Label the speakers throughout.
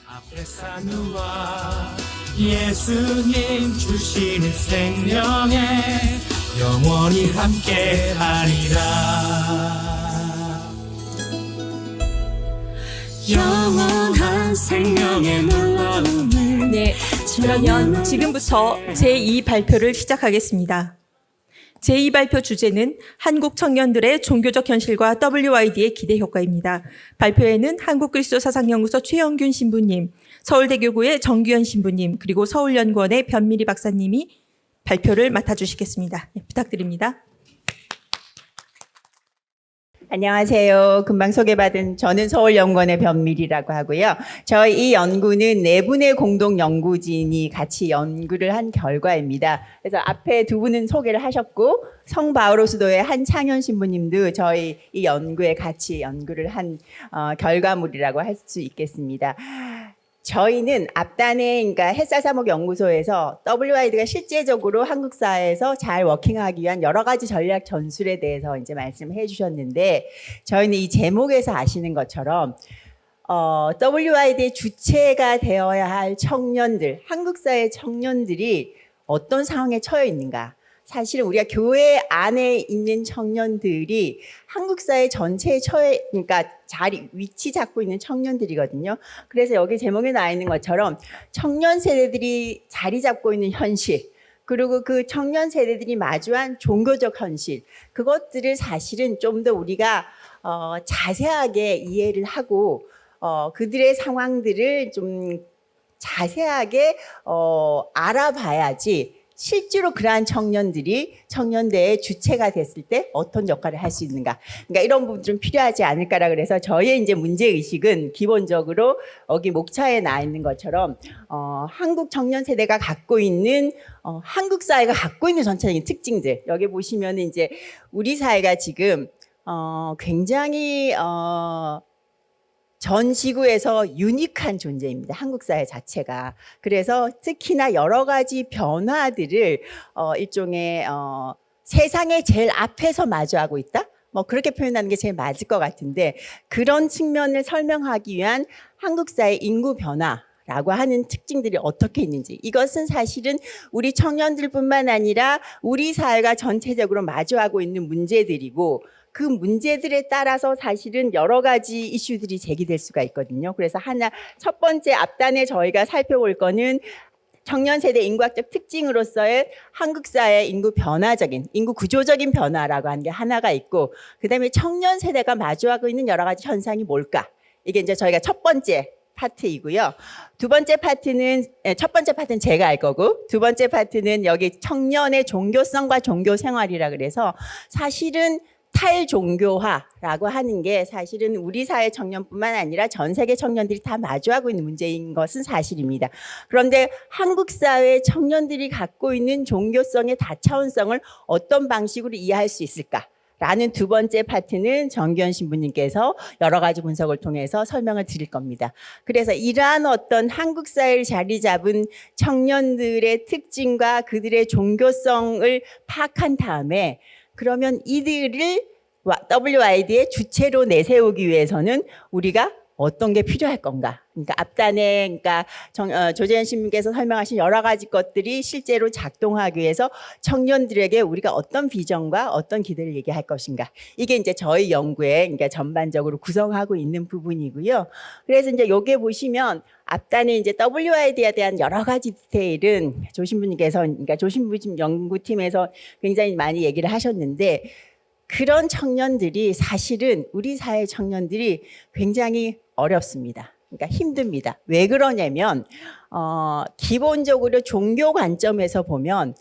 Speaker 1: 앞에서 누워 예수님 주시는 생명에 영원히 함께하리라. 영원한 생명의 놀라움을.
Speaker 2: 네, 그러면 지금부터 제2 발표를 시작하겠습니다. 제2발표 주제는 한국 청년들의 종교적 현실과 WID의 기대 효과입니다. 발표에는 한국그리스도사상연구소 최영균 신부님, 서울대교구의 정규현 신부님, 그리고 서울연구원의 변미리 박사님이 발표를 맡아주시겠습니다. 네, 부탁드립니다.
Speaker 3: 안녕하세요. 금방 소개받은 저는 서울연구원의 변미리라고 하고요. 저희 이 연구는 네 분의 공동 연구진이 같이 연구를 한 결과입니다. 그래서 앞에 두 분은 소개를 하셨고 성바오로수도의 한창현 신부님도 저희 이 연구에 같이 연구를 한 결과물이라고 할 수 있겠습니다. 저희는 앞단에 그러니까 햇살사목연구소에서 WID가 실제적으로 한국 사회에서 잘 워킹하기 위한 여러 가지 전략 전술에 대해서 이제 말씀해 주셨는데 저희는 이 제목에서 아시는 것처럼 WID의 주체가 되어야 할 청년들, 한국 사회 청년들이 어떤 상황에 처해 있는가? 사실은 우리가 교회 안에 있는 청년들이 한국 사회 전체에 그러니까 위치 잡고 있는 청년들이거든요. 그래서 여기 제목에 나와 있는 것처럼 청년 세대들이 자리 잡고 있는 현실, 그리고 그 청년 세대들이 마주한 종교적 현실, 그것들을 사실은 좀 더 우리가 자세하게 이해를 하고 그들의 상황들을 좀 자세하게 알아봐야지 실제로 그러한 청년들이 청년대의 주체가 됐을 때 어떤 역할을 할 수 있는가. 그러니까 이런 부분들은 필요하지 않을까라 그래서 저의 이제 문제의식은 기본적으로 여기 목차에 나와 있는 것처럼 한국 청년 세대가 갖고 있는 한국 사회가 갖고 있는 전체적인 특징들. 여기 보시면 이제 우리 사회가 지금 굉장히 전 지구에서 유니크한 존재입니다. 한국 사회 자체가. 그래서 특히나 여러 가지 변화들을 일종의 세상의 제일 앞에서 마주하고 있다? 뭐 그렇게 표현하는 게 제일 맞을 것 같은데 그런 측면을 설명하기 위한 한국 사회 인구 변화라고 하는 특징들이 어떻게 있는지 이것은 사실은 우리 청년들뿐만 아니라 우리 사회가 전체적으로 마주하고 있는 문제들이고 그 문제들에 따라서 사실은 여러 가지 이슈들이 제기될 수가 있거든요. 그래서 첫 번째 앞단에 저희가 살펴볼 거는 청년 세대 인구학적 특징으로서의 한국 사회 인구 변화적인, 인구 구조적인 변화라고 하는 게 하나가 있고, 그 다음에 청년 세대가 마주하고 있는 여러 가지 현상이 뭘까? 이게 이제 저희가 첫 번째 파트이고요. 두 번째 파트는, 첫 번째 파트는 제가 알 거고, 두 번째 파트는 여기 청년의 종교성과 종교 생활이라 그래서 사실은 탈종교화라고 하는 게 사실은 우리 사회 청년뿐만 아니라 전 세계 청년들이 다 마주하고 있는 문제인 것은 사실입니다. 그런데 한국 사회 청년들이 갖고 있는 종교성의 다차원성을 어떤 방식으로 이해할 수 있을까? 라는 두 번째 파트는 정규현 신부님께서 여러 가지 분석을 통해서 설명을 드릴 겁니다. 그래서 이러한 어떤 한국 사회를 자리 잡은 청년들의 특징과 그들의 종교성을 파악한 다음에 그러면 이들을 WID의 주체로 내세우기 위해서는 우리가 어떤 게 필요할 건가? 그러니까 앞단에 조재현 신부님께서 설명하신 여러 가지 것들이 실제로 작동하기 위해서 청년들에게 우리가 어떤 비전과 어떤 기대를 얘기할 것인가? 이게 이제 저희 연구에 그러니까 전반적으로 구성하고 있는 부분이고요. 그래서 이제 여기 보시면 앞단에 이제 WID에 대한 여러 가지 디테일은 조 신부님께서 그러니까 조 신부 연구팀에서 굉장히 많이 얘기를 하셨는데. 그런 청년들이 사실은 우리 사회 청년들이 굉장히 어렵습니다. 그러니까 힘듭니다. 왜 그러냐면 기본적으로 종교 관점에서 보면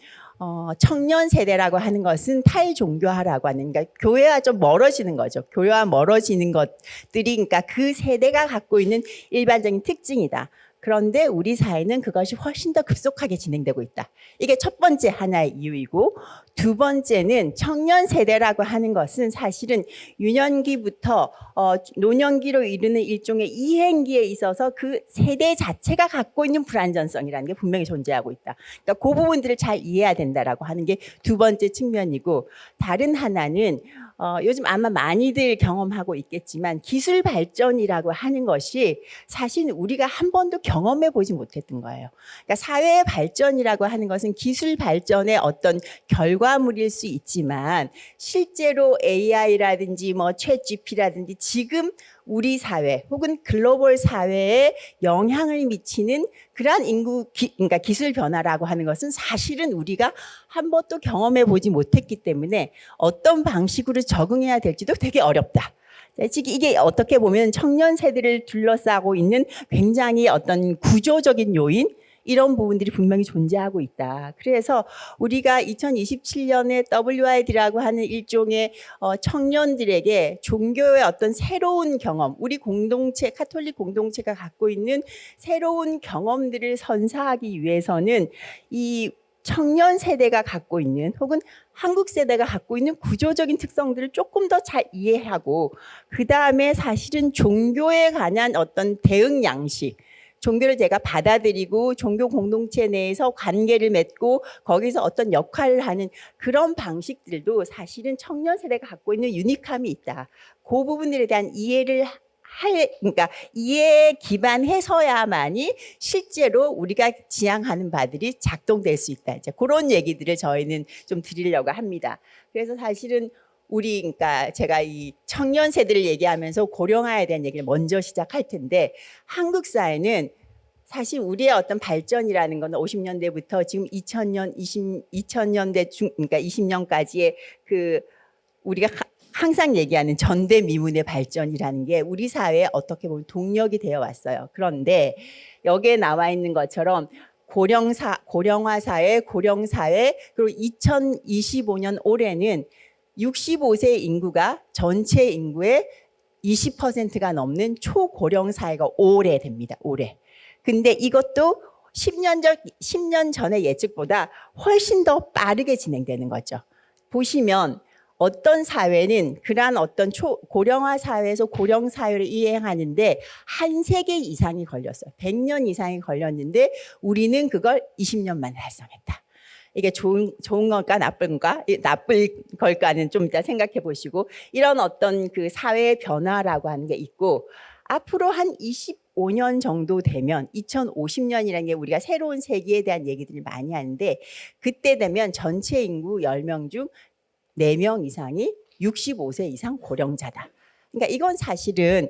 Speaker 3: 청년 세대라고 하는 것은 탈종교화라고 하는 그러니까 교회와 좀 멀어지는 거죠. 교회와 멀어지는 것들이 그러니까 그 세대가 갖고 있는 일반적인 특징이다. 그런데 우리 사회는 그것이 훨씬 더 급속하게 진행되고 있다. 이게 첫 번째 하나의 이유이고 두 번째는 청년 세대라고 하는 것은 사실은 유년기부터 노년기로 이르는 일종의 이행기에 있어서 그 세대 자체가 갖고 있는 불안전성이라는 게 분명히 존재하고 있다. 그러니까 그 부분들을 잘 이해해야 된다라고 하는 게 두 번째 측면이고 다른 하나는 요즘 아마 많이들 경험하고 있겠지만 기술 발전이라고 하는 것이 사실 우리가 한 번도 경험해 보지 못했던 거예요. 그러니까 사회 발전이라고 하는 것은 기술 발전의 어떤 결과물일 수 있지만 실제로 AI라든지 뭐 챗GPT라든지 지금 우리 사회 혹은 글로벌 사회에 영향을 미치는 그러한 그러니까 기술 변화라고 하는 것은 사실은 우리가 한 번도 경험해 보지 못했기 때문에 어떤 방식으로 적응해야 될지도 되게 어렵다. 지금 이게 어떻게 보면 청년 세대를 둘러싸고 있는 굉장히 어떤 구조적인 요인 이런 부분들이 분명히 존재하고 있다. 그래서 우리가 2027년에 WID라고 하는 일종의 청년들에게 종교의 어떤 새로운 경험, 우리 공동체, 카톨릭 공동체가 갖고 있는 새로운 경험들을 선사하기 위해서는 이 청년 세대가 갖고 있는 혹은 한국 세대가 갖고 있는 구조적인 특성들을 조금 더 잘 이해하고 그 다음에 사실은 종교에 관한 어떤 대응 양식, 종교를 제가 받아들이고 종교 공동체 내에서 관계를 맺고 거기서 어떤 역할을 하는 그런 방식들도 사실은 청년 세대가 갖고 있는 유니크함이 있다. 그 부분들에 대한 이해를 그러니까 이해에 기반해서야만이 실제로 우리가 지향하는 바들이 작동될 수 있다. 이제 그런 얘기들을 저희는 좀 드리려고 합니다. 그래서 사실은 그러니까 제가 이 청년 세대를 얘기하면서 고령화에 대한 얘기를 먼저 시작할 텐데 한국 사회는 사실 우리의 어떤 발전이라는 건 50년대부터 지금 2000년대 그러니까 20년까지의 그 우리가 항상 얘기하는 전대미문의 발전이라는 게 우리 사회에 어떻게 보면 동력이 되어 왔어요. 그런데 여기에 나와 있는 것처럼 고령화 사회, 고령사회, 그리고 2025년 올해는 65세 인구가 전체 인구의 20%가 넘는 초고령 사회가 올해 됩니다. 올해. 근데 이것도 10년 전의 예측보다 훨씬 더 빠르게 진행되는 거죠. 보시면 어떤 사회는 그러한 어떤 고령화 사회에서 고령 사회를 이행하는데 한 세기 이상이 걸렸어요. 100년 이상이 걸렸는데 우리는 그걸 20년 만에 달성했다. 이게 좋은 걸까 나쁠까? 나쁠 걸까는 좀 이따 생각해 보시고 이런 어떤 그 사회의 변화라고 하는 게 있고 앞으로 한 25년 정도 되면 2050년이라는 게 우리가 새로운 세기에 대한 얘기들을 많이 하는데 그때 되면 전체 인구 10명 중 4명 이상이 65세 이상 고령자다. 그러니까 이건 사실은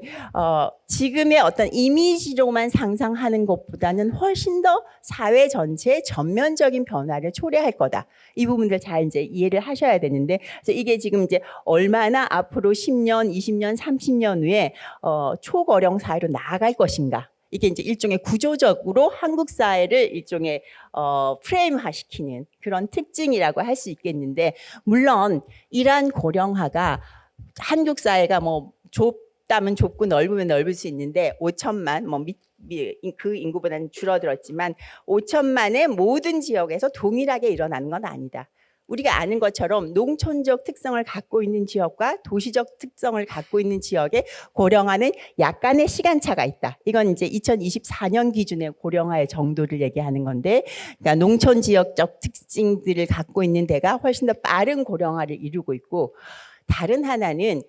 Speaker 3: 지금의 어떤 이미지로만 상상하는 것보다는 훨씬 더 사회 전체의 전면적인 변화를 초래할 거다. 이 부분들 잘 이제 이해를 하셔야 되는데 그래서 이게 지금 이제 얼마나 앞으로 10년, 20년, 30년 후에 초고령 사회로 나아갈 것인가. 이게 이제 일종의 구조적으로 한국 사회를 일종의 프레임화시키는 그런 특징이라고 할 수 있겠는데 물론 이러한 고령화가 한국 사회가 뭐 좁다면 좁고 넓으면 넓을 수 있는데 5천만 그 인구보다는 줄어들었지만 5천만의 모든 지역에서 동일하게 일어나는 건 아니다. 우리가 아는 것처럼 농촌적 특성을 갖고 있는 지역과 도시적 특성을 갖고 있는 지역의 고령화는 약간의 시간차가 있다. 이건 이제 2024년 기준의 고령화의 정도를 얘기하는 건데, 그러니까 농촌 지역적 특징들을 갖고 있는 데가 훨씬 더 빠른 고령화를 이루고 있고, 다른 하나는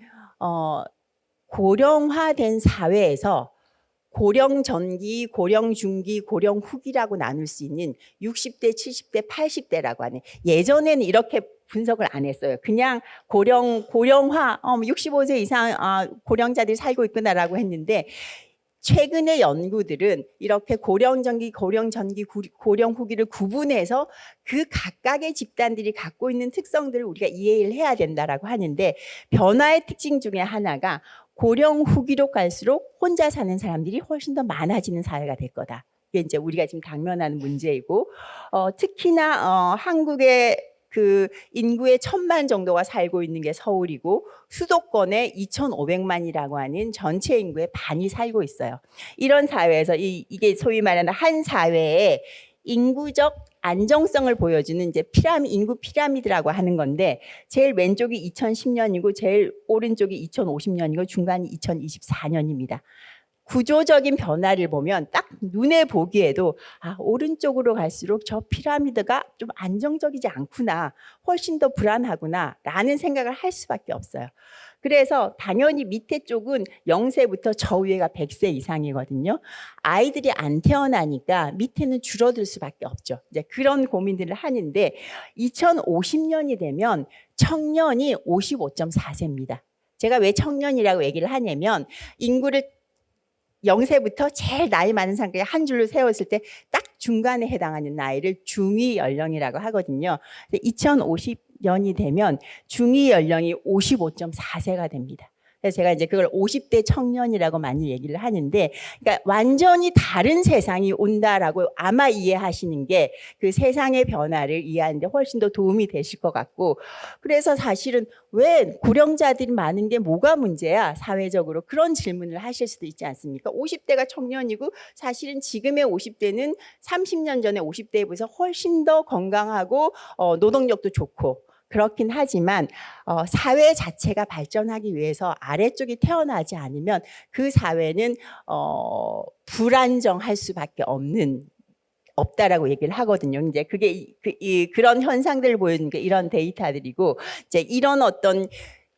Speaker 3: 고령화된 사회에서 고령 전기, 고령 중기, 고령 후기라고 나눌 수 있는 60대, 70대, 80대라고 하는 예전에는 이렇게 분석을 안 했어요. 그냥 고령화, 65세 이상 고령자들이 살고 있구나라고 했는데 최근의 연구들은 이렇게 고령 전기, 고령 전기, 고령 후기를 구분해서 그 각각의 집단들이 갖고 있는 특성들을 우리가 이해를 해야 된다라고 하는데 변화의 특징 중에 하나가 고령 후기로 갈수록 혼자 사는 사람들이 훨씬 더 많아지는 사회가 될 거다. 이게 이제 우리가 지금 당면하는 문제이고, 특히나 한국의 그 인구의 1,000만 정도가 살고 있는 게 서울이고 수도권에 2,500만이라고 하는 전체 인구의 반이 살고 있어요. 이런 사회에서 이게 소위 말하는 한 사회의 인구적 안정성을 보여주는 이제 인구 피라미드라고 하는 건데 제일 왼쪽이 2010년이고 제일 오른쪽이 2050년이고 중간이 2024년입니다. 구조적인 변화를 보면 딱 눈에 보기에도 아, 오른쪽으로 갈수록 저 피라미드가 좀 안정적이지 않구나. 훨씬 더 불안하구나. 라는 생각을 할 수밖에 없어요. 그래서 당연히 밑에 쪽은 0세부터 저 위에가 100세 이상이거든요. 아이들이 안 태어나니까 밑에는 줄어들 수밖에 없죠. 이제 그런 고민들을 하는데 2050년이 되면 청년이 55.4세입니다. 제가 왜 청년이라고 얘기를 하냐면 인구를 0세부터 제일 나이 많은 사람까지 한 줄로 세웠을 때 딱 중간에 해당하는 나이를 중위 연령이라고 하거든요. 2050년이 되면 중위 연령이 55.4세가 됩니다. 그래서 제가 이제 그걸 50대 청년이라고 많이 얘기를 하는데, 그러니까 완전히 다른 세상이 온다라고 아마 이해하시는 게 그 세상의 변화를 이해하는데 훨씬 더 도움이 되실 것 같고, 그래서 사실은 왜 고령자들이 많은 게 뭐가 문제야? 사회적으로 그런 질문을 하실 수도 있지 않습니까? 50대가 청년이고 사실은 지금의 50대는 30년 전에 50대에 비해서 훨씬 더 건강하고 노동력도 좋고 그렇긴 하지만 사회 자체가 발전하기 위해서 아래쪽이 태어나지 않으면 그 사회는 불안정할 수밖에 없다라고 얘기를 하거든요. 이제 그게 그런 현상들을 보여주는 게 이런 데이터들이고, 이제 이런 어떤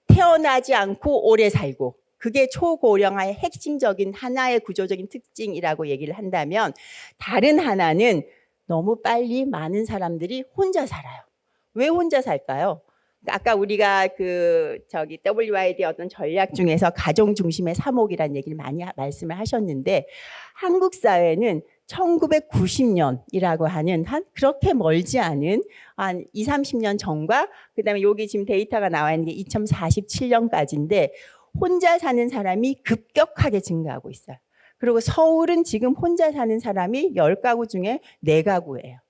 Speaker 3: 태어나지 않고 오래 살고 그게 초고령화의 핵심적인 하나의 구조적인 특징이라고 얘기를 한다면, 다른 하나는 너무 빨리 많은 사람들이 혼자 살아요. 왜 혼자 살까요? 아까 우리가 WID 어떤 전략 중에서 가정 중심의 3옥이라는 얘기를 많이 말씀을 하셨는데, 한국 사회는 1990년이라고 하는 한 그렇게 멀지 않은 한 20, 30년 전과 그다음에 여기 지금 데이터가 나와 있는 게 2047년까지인데 혼자 사는 사람이 급격하게 증가하고 있어요. 그리고 서울은 지금 혼자 사는 사람이 10가구 중에 4가구예요.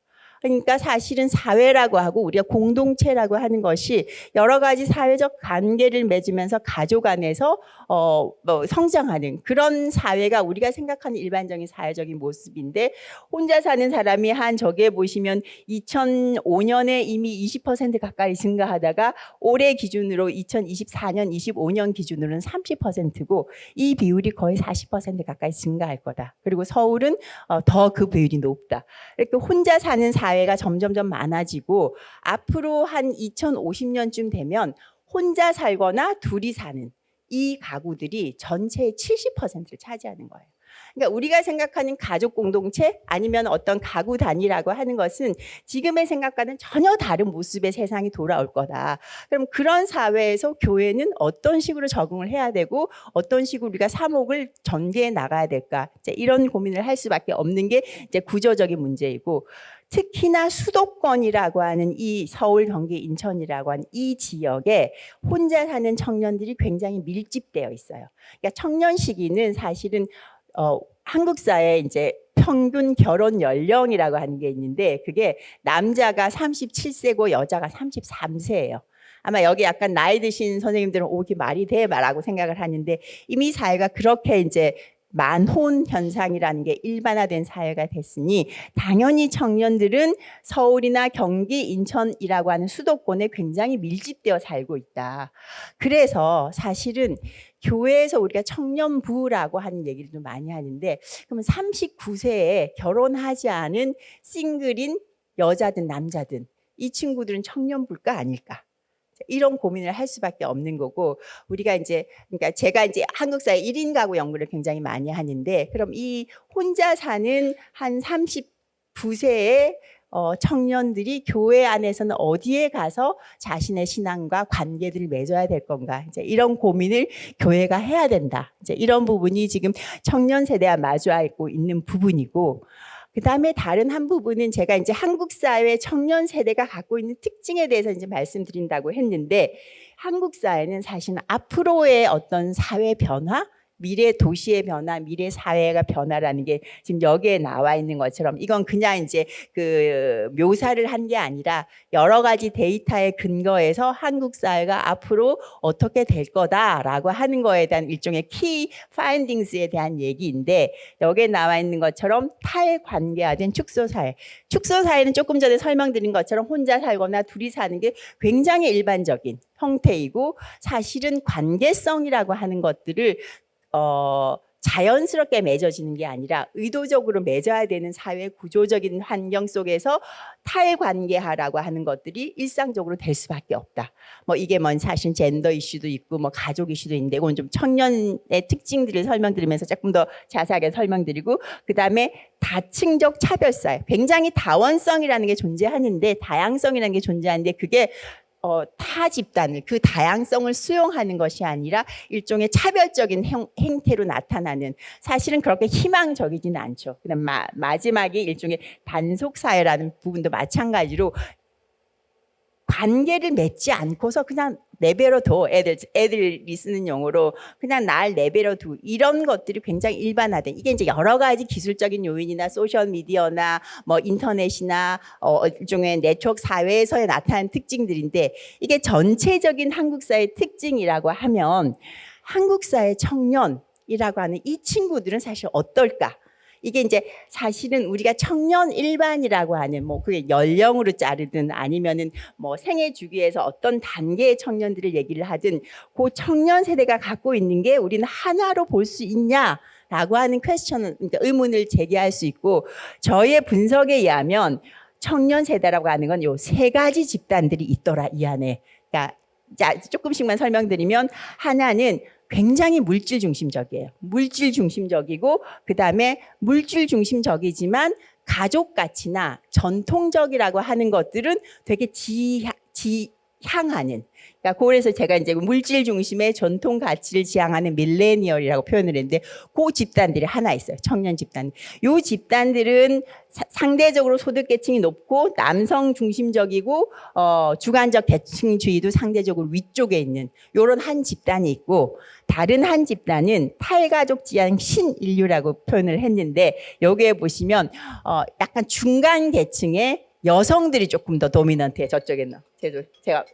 Speaker 3: 그러니까 사실은 사회라고 하고 우리가 공동체라고 하는 것이 여러 가지 사회적 관계를 맺으면서 가족 안에서 성장하는 그런 사회가 우리가 생각하는 일반적인 사회적인 모습인데, 혼자 사는 사람이 한 저기에 보시면 2005년에 이미 20% 가까이 증가하다가 올해 기준으로 2024년, 25년 기준으로는 30%고 이 비율이 거의 40% 가까이 증가할 거다. 그리고 서울은 더 그 비율이 높다. 이렇게 혼자 사는 사회가 점점점 많아지고 앞으로 한 2050년쯤 되면 혼자 살거나 둘이 사는 이 가구들이 전체의 70%를 차지하는 거예요. 그러니까 우리가 생각하는 가족 공동체 아니면 어떤 가구 단위라고 하는 것은 지금의 생각과는 전혀 다른 모습의 세상이 돌아올 거다. 그럼 그런 사회에서 교회는 어떤 식으로 적응을 해야 되고 어떤 식으로 우리가 3옥을 전개해 나가야 될까? 이제 이런 고민을 할 수밖에 없는 게 이제 구조적인 문제이고, 특히나 수도권이라고 하는 이 서울, 경기, 인천이라고 하는 이 지역에 혼자 사는 청년들이 굉장히 밀집되어 있어요. 그러니까 청년 시기는 사실은 한국 사회에 이제 평균 결혼 연령이라고 하는 게 있는데 그게 남자가 37세고 여자가 33세예요. 아마 여기 약간 나이 드신 선생님들은 이게 말이 돼? 라고 생각을 하는데, 이미 사회가 그렇게 이제 만혼 현상이라는 게 일반화된 사회가 됐으니 당연히 청년들은 서울이나 경기, 인천이라고 하는 수도권에 굉장히 밀집되어 살고 있다. 그래서 사실은 교회에서 우리가 청년부라고 하는 얘기를 좀 많이 하는데, 그러면 39세에 결혼하지 않은 싱글인 여자든 남자든 이 친구들은 청년부일까 아닐까? 이런 고민을 할 수밖에 없는 거고, 우리가 이제 그러니까 제가 이제 한국 사회 1인 가구 연구를 굉장히 많이 하는데, 그럼 이 혼자 사는 한 39세의 청년들이 교회 안에서는 어디에 가서 자신의 신앙과 관계들을 맺어야 될 건가, 이제 이런 고민을 교회가 해야 된다. 이제 이런 부분이 지금 청년 세대와 마주하고 있는 부분이고, 그 다음에 다른 한 부분은 제가 이제 한국 사회 청년 세대가 갖고 있는 특징에 대해서 이제 말씀드린다고 했는데, 한국 사회는 사실은 앞으로의 어떤 사회 변화, 미래 도시의 변화, 미래 사회가 변화라는 게 지금 여기에 나와 있는 것처럼 이건 그냥 이제 그 묘사를 한 게 아니라 여러 가지 데이터에 근거해서 한국 사회가 앞으로 어떻게 될 거다라고 하는 거에 대한 일종의 키 파인딩스에 대한 얘기인데, 여기에 나와 있는 것처럼 탈관계화된 축소사회. 축소사회는 조금 전에 설명드린 것처럼 혼자 살거나 둘이 사는 게 굉장히 일반적인 형태이고, 사실은 관계성이라고 하는 것들을 자연스럽게 맺어지는 게 아니라 의도적으로 맺어야 되는 사회 구조적인 환경 속에서 탈관계하라고 하는 것들이 일상적으로 될 수밖에 없다. 뭐 이게 사실 젠더 이슈도 있고 뭐 가족 이슈도 있는데 이건 좀 청년의 특징들을 설명드리면서 조금 더 자세하게 설명드리고, 그다음에 다층적 차별사, 굉장히 다원성이라는 게 존재하는데, 다양성이라는 게 존재하는데 그게 타 집단을, 그 다양성을 수용하는 것이 아니라 일종의 차별적인 행태로 나타나는, 사실은 그렇게 희망적이지는 않죠. 그다음 마지막에 일종의 단속사회라는 부분도 마찬가지로 관계를 맺지 않고서 그냥 내버려둬, 애들이 쓰는 용어로 그냥 날 내버려둬, 이런 것들이 굉장히 일반화된, 이게 이제 여러 가지 기술적인 요인이나 소셜 미디어나 뭐 인터넷이나 일종의 네트워크 사회에서의 나타나는 특징들인데, 이게 전체적인 한국 사회의 특징이라고 하면 한국 사회 청년이라고 하는 이 친구들은 사실 어떨까? 이게 이제 사실은 우리가 청년 일반이라고 하는, 뭐 그게 연령으로 자르든 아니면은 뭐 생애 주기에서 어떤 단계의 청년들을 얘기를 하든, 그 청년 세대가 갖고 있는 게 우리는 하나로 볼 수 있냐라고 하는 퀘스천은, 그러니까 의문을 제기할 수 있고, 저의 분석에 의하면 청년 세대라고 하는 건 요 세 가지 집단들이 있더라, 이 안에. 그러니까 자, 조금씩만 설명드리면, 하나는 굉장히 물질 중심적이에요. 물질 중심적이고, 그 다음에 물질 중심적이지만 가족 가치나 전통적이라고 하는 것들은 되게 지향하는, 그러니까 그래서 제가 이제 물질 중심의 전통 가치를 지향하는 밀레니얼이라고 표현을 했는데, 그 집단들이 하나 있어요. 청년 집단. 요 집단들은 상대적으로 소득 계층이 높고 남성 중심적이고 주관적 계층주의도 상대적으로 위쪽에 있는 요런 한 집단이 있고, 다른 한 집단은 탈가족 지향 신인류라고 표현을 했는데, 여기에 보시면 약간 중간 계층의 여성들이 조금 더 도미넌트해. 저쪽에는 제가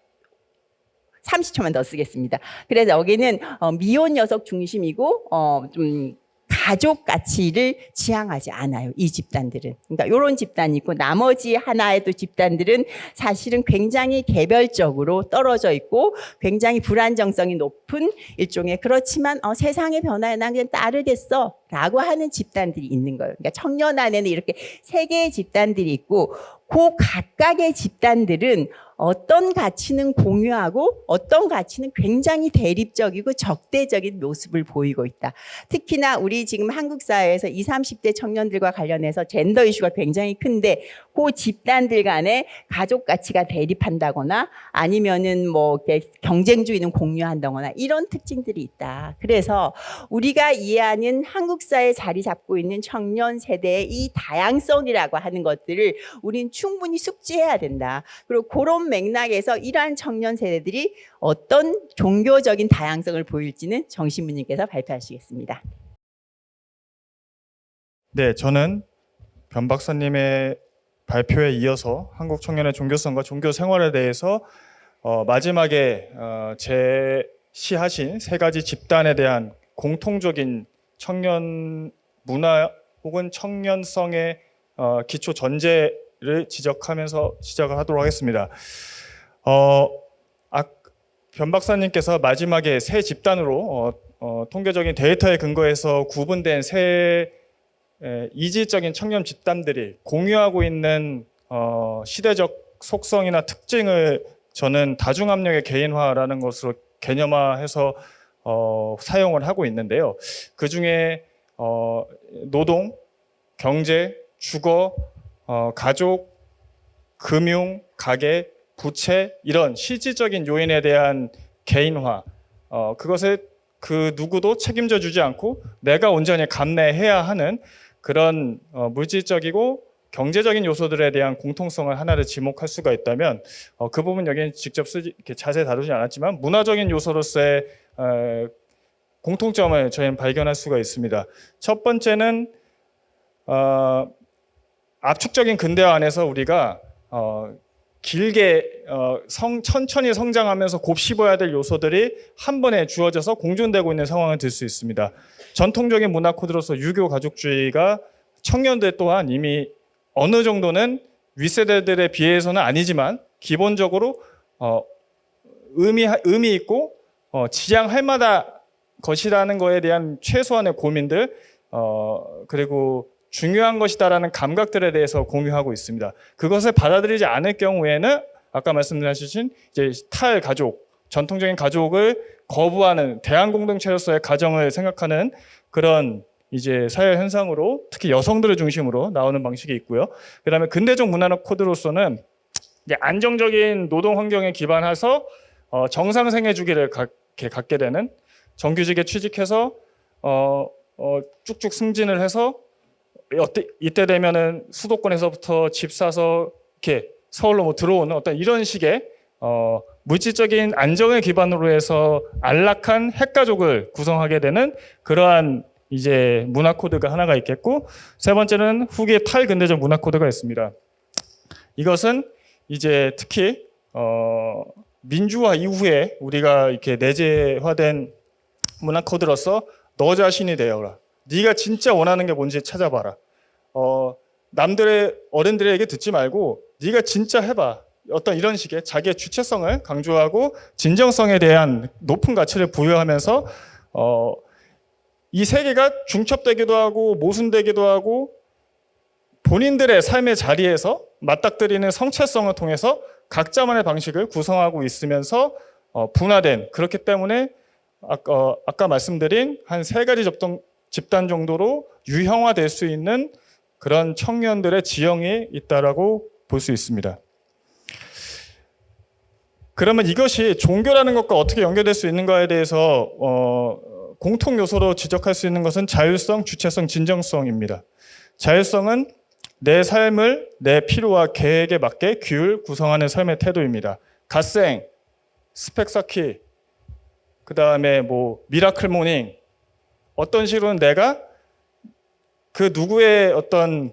Speaker 3: 30초만 더 쓰겠습니다. 그래서 여기는 미혼 여성 중심이고 좀 가족 가치를 지향하지 않아요, 이 집단들은. 그러니까 이런 집단이 있고, 나머지 하나의 또 집단들은 사실은 굉장히 개별적으로 떨어져 있고 굉장히 불안정성이 높은 일종의, 그렇지만 세상의 변화에 난 그냥 따르겠어 라고 하는 집단들이 있는 거예요. 그러니까 청년 안에는 이렇게 세 개의 집단들이 있고, 그 각각의 집단들은 어떤 가치는 공유하고 어떤 가치는 굉장히 대립적이고 적대적인 모습을 보이고 있다. 특히나 우리 지금 한국 사회에서 20, 30대 청년들과 관련해서 젠더 이슈가 굉장히 큰데, 그 집단들 간에 가족 가치가 대립한다거나 아니면은 뭐 경쟁주의는 공유한다거나 이런 특징들이 있다. 그래서 우리가 이해하는 한국 사회에 자리 잡고 있는 청년 세대의 이 다양성이라고 하는 것들을 우린 충분히 숙지해야 된다. 그리고 그런 맥락에서 이러한 청년 세대들이 어떤 종교적인 다양성을 보일지는 정신부님께서 발표하시겠습니다.
Speaker 4: 네, 저는 변 박사님의 발표에 이어서 한국 청년의 종교성과 종교 생활에 대해서 마지막에 제시하신 세 가지 집단에 대한 공통적인 청년 문화 혹은 청년성의 기초 전제를 지적하면서 시작을 하도록 하겠습니다. 변 박사님께서 마지막에 세 집단으로 통계적인 데이터에 근거해서 구분된 세 이질적인 청년 집단들이 공유하고 있는 시대적 속성이나 특징을 저는 다중압력의 개인화라는 것으로 개념화해서 사용을 하고 있는데요. 그 중에 노동, 경제, 주거, 가족, 금융, 가계, 부채, 이런 실질적인 요인에 대한 개인화, 그것을 그 누구도 책임져 주지 않고 내가 온전히 감내해야 하는 그런 물질적이고 경제적인 요소들에 대한 공통성을 하나를 지목할 수가 있다면, 그 부분 여기는 직접 이렇게 자세히 다루지 않았지만 문화적인 요소로서의 공통점을 저희는 발견할 수가 있습니다. 첫 번째는 압축적인 근대화 안에서 우리가 길게 천천히 성장하면서 곱씹어야 될 요소들이 한 번에 주어져서 공존되고 있는 상황을 들 수 있습니다. 전통적인 문화 코드로서 유교 가족주의가 청년들 또한 이미 어느 정도는 윗세대들에 비해서는 아니지만 기본적으로 의미 있고 지향할 만한 것이라는 거에 대한 최소한의 고민들, 그리고 중요한 것이다라는 감각들에 대해서 공유하고 있습니다. 그것을 받아들이지 않을 경우에는 아까 말씀하신 이제 탈가족, 전통적인 가족을 거부하는 대한공동체로서의 가정을 생각하는 그런 이제 사회 현상으로 특히 여성들을 중심으로 나오는 방식이 있고요. 그다음에 근대적 문화적 코드로서는 이제 안정적인 노동 환경에 기반해서 정상생애 주기를 갖게 되는 정규직에 취직해서 쭉쭉 승진을 해서 이때 되면은 수도권에서부터 집 사서 이렇게 서울로 뭐 들어오는 어떤 이런 식의 물질적인 안정을 기반으로 해서 안락한 핵가족을 구성하게 되는 그러한 이제 문화 코드가 하나가 있겠고, 세 번째는 후기의 탈근대적 문화 코드가 있습니다. 이것은 이제 특히 민주화 이후에 우리가 이렇게 내재화된 문화 코드로서 너 자신이 되어라. 네가 진짜 원하는 게 뭔지 찾아봐라. 남들의 어른들에게 듣지 말고 네가 진짜 해봐. 어떤 이런 식의 자기의 주체성을 강조하고 진정성에 대한 높은 가치를 부여하면서 이 세계가 중첩되기도 하고 모순되기도 하고 본인들의 삶의 자리에서 맞닥뜨리는 성찰성을 통해서 각자만의 방식을 구성하고 있으면서 분화된, 그렇기 때문에 아까 말씀드린 한 3가지 집단 정도로 유형화될 수 있는 그런 청년들의 지형이 있다라고 볼 수 있습니다. 그러면 이것이 종교라는 것과 어떻게 연결될 수 있는가에 대해서 공통 요소로 지적할 수 있는 것은 자율성, 주체성, 진정성입니다. 자율성은 내 삶을 내 필요와 계획에 맞게 규율, 구성하는 삶의 태도입니다. 갓생, 스펙 쌓기, 그 다음에 뭐 미라클 모닝, 어떤 식으로는 내가 그 누구의 어떤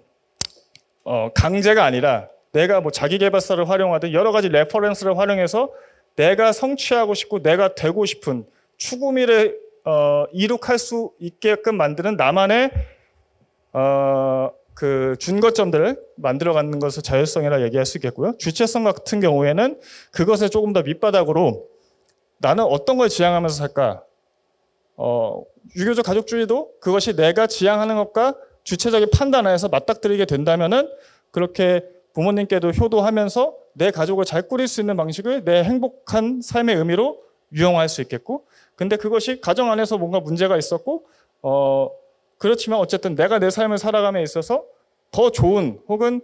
Speaker 4: 강제가 아니라 내가 뭐 자기계발서를 활용하든 여러 가지 레퍼런스를 활용해서 내가 성취하고 싶고 내가 되고 싶은 추구미를 이룩할 수 있게끔 만드는 나만의 그 준거점들을 만들어가는 것을 자율성이라 얘기할 수 있겠고요. 주체성 같은 경우에는 그것을 조금 더 밑바닥으로 나는 어떤 걸 지향하면서 살까? 유교적 가족주의도 그것이 내가 지향하는 것과 주체적인 판단 안에서 맞닥뜨리게 된다면은 그렇게 부모님께도 효도하면서 내 가족을 잘 꾸릴 수 있는 방식을 내 행복한 삶의 의미로 유용할 수 있겠고, 근데 그것이 가정 안에서 뭔가 문제가 있었고 그렇지만 어쨌든 내가 내 삶을 살아감에 있어서 더 좋은 혹은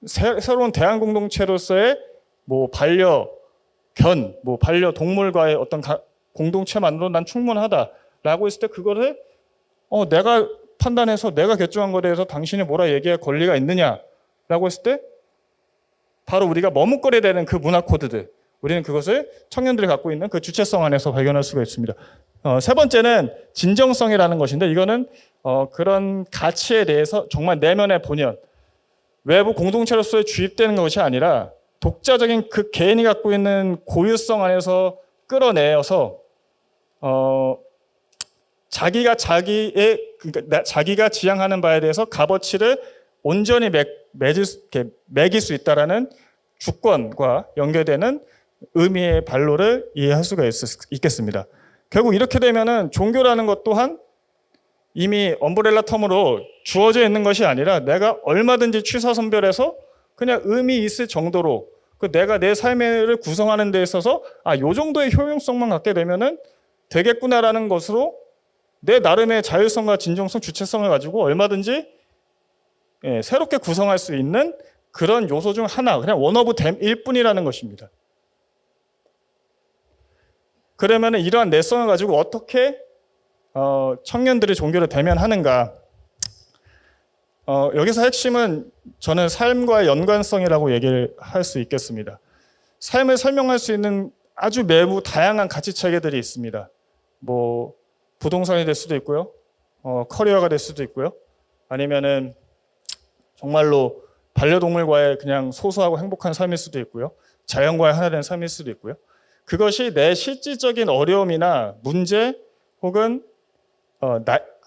Speaker 4: 새로운 대한 공동체로서의 뭐 반려견, 뭐 반려동물과의 어떤 공동체만으로 난 충분하다라고 했을 때 그거를 내가 판단해서 내가 결정한 것에 대해서 당신이 뭐라 얘기할 권리가 있느냐라고 했을 때 바로 우리가 머뭇거려야 되는 그 문화 코드들, 우리는 그것을 청년들이 갖고 있는 그 주체성 안에서 발견할 수가 있습니다. 세 번째는 진정성이라는 것인데, 이거는 그런 가치에 대해서 정말 내면의 본연, 외부 공동체로서의 주입되는 것이 아니라 독자적인 그 개인이 갖고 있는 고유성 안에서 끌어내어서 자기가 자기가 지향하는 바에 대해서 값어치를 온전히 매길 수 있다라는 주권과 연결되는 의미의 발로를 이해할 수가 있겠습니다. 결국 이렇게 되면은 종교라는 것 또한 이미 엄브렐라 텀으로 주어져 있는 것이 아니라 내가 얼마든지 취사선별해서 그냥 의미 있을 정도로 내가 내 삶을 구성하는 데 있어서 요 정도의 효용성만 갖게 되면은 되겠구나라는 것으로 내 나름의 자율성과 진정성, 주체성을 가지고 얼마든지 새롭게 구성할 수 있는 그런 요소 중 하나, 그냥 원 오브 댐일 뿐이라는 것입니다. 그러면 이러한 내성을 가지고 어떻게 청년들이 종교를 대면하는가? 여기서 핵심은 저는 삶과의 연관성이라고 얘기를 할 수 있겠습니다. 삶을 설명할 수 있는 아주 매우 다양한 가치 체계들이 있습니다. 뭐 부동산이 될 수도 있고요, 커리어가 될 수도 있고요, 아니면은 정말로 반려동물과의 그냥 소소하고 행복한 삶일 수도 있고요, 자연과의 하나 된 삶일 수도 있고요. 그것이 내 실질적인 어려움이나 문제 혹은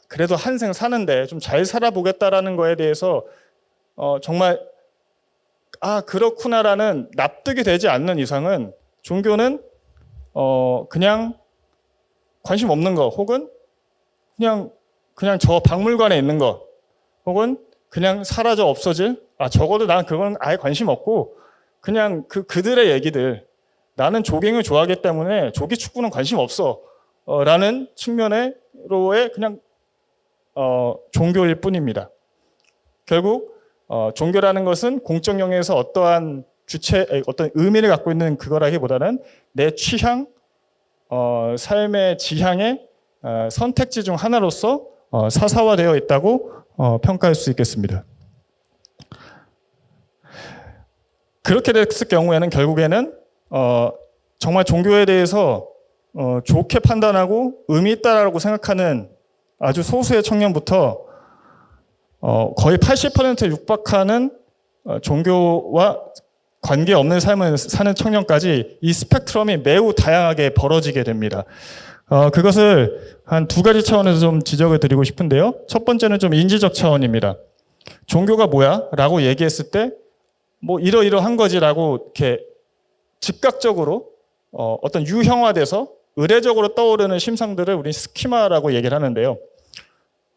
Speaker 4: 그래도 한생 사는데 좀 잘 살아보겠다라는 거에 대해서 정말 그렇구나라는 납득이 되지 않는 이상은 종교는 그냥 관심 없는 거 혹은 그냥 저 박물관에 있는 것 혹은 그냥 사라져 없어질 적어도 난 그건 아예 관심 없고 그냥 그들의 얘기들 나는 조깅을 좋아하기 때문에 조기 축구는 관심 없어 라는 측면으로의 그냥 종교일 뿐입니다. 결국 종교라는 것은 공적 영역에서 어떤 의미를 갖고 있는 그거라기보다는 내 취향, 삶의 지향의 선택지 중 하나로서 사사화되어 있다고 평가할 수 있겠습니다. 그렇게 됐을 경우에는 결국에는 정말 종교에 대해서 좋게 판단하고 의미 있다라고 생각하는 아주 소수의 청년부터 거의 80%에 육박하는 종교와 관계없는 삶을 사는 청년까지 이 스펙트럼이 매우 다양하게 벌어지게 됩니다. 그것을 한 두 가지 차원에서 좀 지적을 드리고 싶은데요. 첫 번째는 좀 인지적 차원입니다. 종교가 뭐야? 라고 얘기했을 때 뭐 이러이러한 거지라고 이렇게 즉각적으로 어떤 유형화돼서 의례적으로 떠오르는 심상들을 우리 스키마라고 얘기를 하는데요.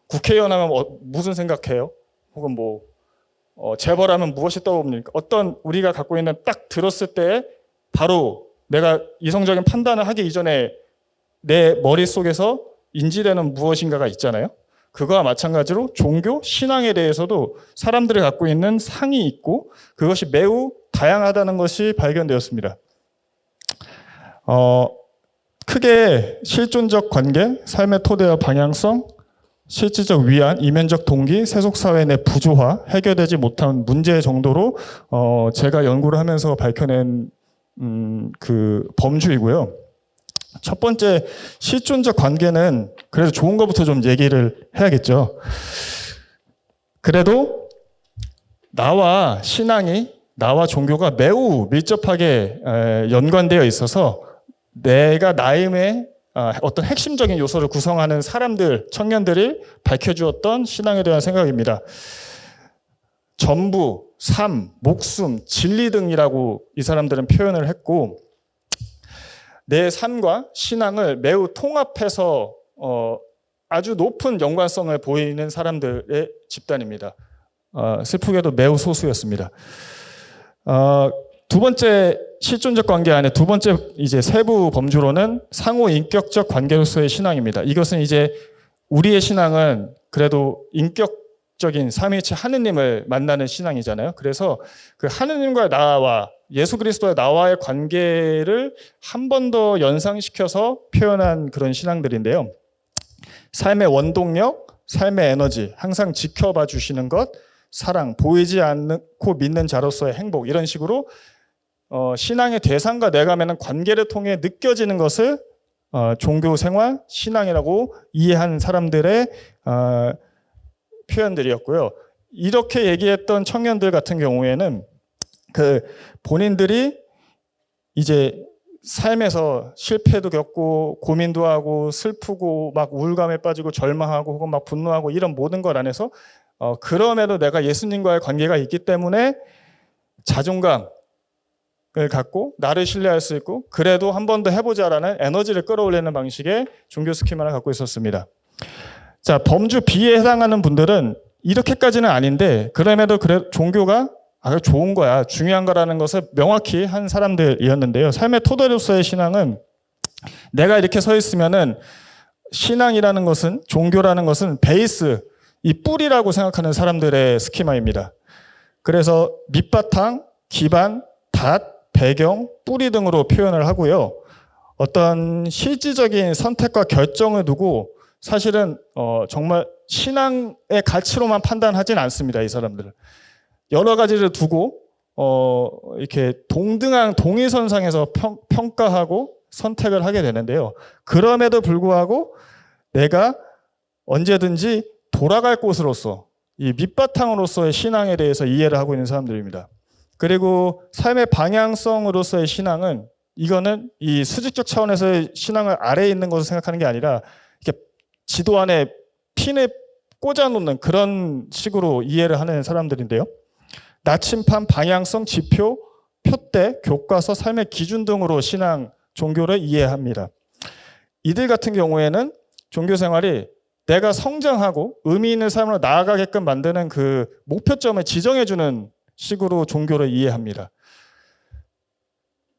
Speaker 4: 국회의원 하면 무슨 생각해요? 혹은 재벌하면 무엇이 떠오릅니까? 어떤 우리가 갖고 있는 딱 들었을 때 바로 내가 이성적인 판단을 하기 이전에 내 머릿속에서 인지되는 무엇인가가 있잖아요. 그거와 마찬가지로 종교, 신앙에 대해서도 사람들이 갖고 있는 상이 있고 그것이 매우 다양하다는 것이 발견되었습니다. 크게 실존적 관계, 삶의 토대와 방향성, 실질적 위안, 이면적 동기, 세속사회 내 부조화, 해결되지 못한 문제 정도로 제가 연구를 하면서 밝혀낸 그 범주이고요. 첫 번째 실존적 관계는 그래도 좋은 것부터 좀 얘기를 해야겠죠. 그래도 나와 신앙이, 나와 종교가 매우 밀접하게 연관되어 있어서 내가 나임의 어떤 핵심적인 요소를 구성하는 사람들, 청년들이 밝혀주었던 신앙에 대한 생각입니다. 전부, 삶, 목숨, 진리 등이라고 이 사람들은 표현을 했고 내 삶과 신앙을 매우 통합해서 아주 높은 연관성을 보이는 사람들의 집단입니다. 슬프게도 매우 소수였습니다. 두 번째 실존적 관계 안에 두 번째 이제 세부 범주로는 상호 인격적 관계로서의 신앙입니다. 이것은 이제 우리의 신앙은 그래도 인격적인 삼위일체 하느님을 만나는 신앙이잖아요. 그래서 그 하느님과 나와 예수 그리스도의 나와의 관계를 한 번 더 연상시켜서 표현한 그런 신앙들인데요. 삶의 원동력, 삶의 에너지, 항상 지켜봐 주시는 것, 사랑, 보이지 않고 믿는 자로서의 행복 이런 식으로 신앙의 대상과 내가 맺는 관계를 통해 느껴지는 것을 종교 생활, 신앙이라고 이해한 사람들의 표현들이었고요. 이렇게 얘기했던 청년들 같은 경우에는 본인들이 이제 삶에서 실패도 겪고 고민도 하고 슬프고 막 우울감에 빠지고 절망하고 혹은 막 분노하고 이런 모든 것 안에서 그럼에도 내가 예수님과의 관계가 있기 때문에 자존감을 갖고 나를 신뢰할 수 있고 그래도 한 번 더 해보자라는 에너지를 끌어올리는 방식의 종교 스키마를 갖고 있었습니다. 자, 범주 B에 해당하는 분들은 이렇게까지는 아닌데 그럼에도 종교가 좋은 거야, 중요한 거라는 것을 명확히 한 사람들이었는데요. 삶의 토대로서의 신앙은 내가 이렇게 서 있으면은 신앙이라는 것은, 종교라는 것은 베이스, 이 뿌리라고 생각하는 사람들의 스키마입니다. 그래서 밑바탕, 기반, 닷, 배경, 뿌리 등으로 표현을 하고요. 어떤 실질적인 선택과 결정을 두고 사실은 정말 신앙의 가치로만 판단하진 않습니다. 이 사람들은. 여러 가지를 두고 이렇게 동등한 동일선상에서 평가하고 선택을 하게 되는데요. 그럼에도 불구하고 내가 언제든지 돌아갈 곳으로서 이 밑바탕으로서의 신앙에 대해서 이해를 하고 있는 사람들입니다. 그리고 삶의 방향성으로서의 신앙은 이거는 이 수직적 차원에서의 신앙을 아래에 있는 것을 생각하는 게 아니라 이렇게 지도 안에 핀을 꽂아놓는 그런 식으로 이해를 하는 사람들인데요. 나침판, 방향성, 지표, 표대, 교과서, 삶의 기준 등으로 신앙, 종교를 이해합니다. 이들 같은 경우에는 종교 생활이 내가 성장하고 의미 있는 삶으로 나아가게끔 만드는 그 목표점을 지정해주는 식으로 종교를 이해합니다.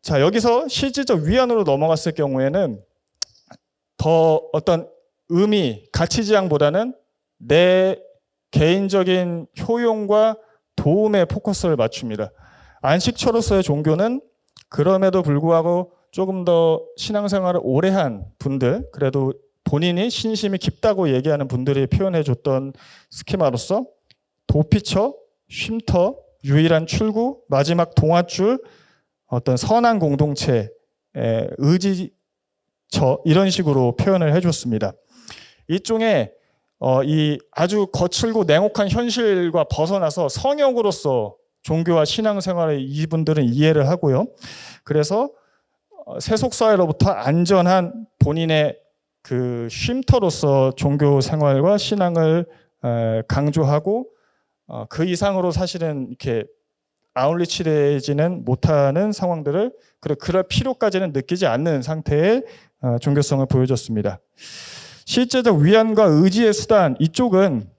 Speaker 4: 자, 여기서 실질적 위안으로 넘어갔을 경우에는 더 어떤 의미, 가치지향보다는 내 개인적인 효용과 도움에 포커스를 맞춥니다. 안식처로서의 종교는 그럼에도 불구하고 조금 더 신앙생활을 오래 한 분들, 그래도 본인이 신심이 깊다고 얘기하는 분들이 표현해줬던 스키마로서 도피처, 쉼터, 유일한 출구, 마지막 동아줄, 어떤 선한 공동체, 의지처 이런 식으로 표현을 해줬습니다. 일종의 이 아주 거칠고 냉혹한 현실과 벗어나서 성역으로서 종교와 신앙생활을 이분들은 이해를 하고요. 그래서 세속사회로부터 안전한 본인의 그 쉼터로서 종교 생활과 신앙을 강조하고 그 이상으로 사실은 이렇게 아울리치되지는 못하는 상황들을 그럴 필요까지는 느끼지 않는 상태의 종교성을 보여줬습니다. 실제적 위안과 의지의 수단 이쪽은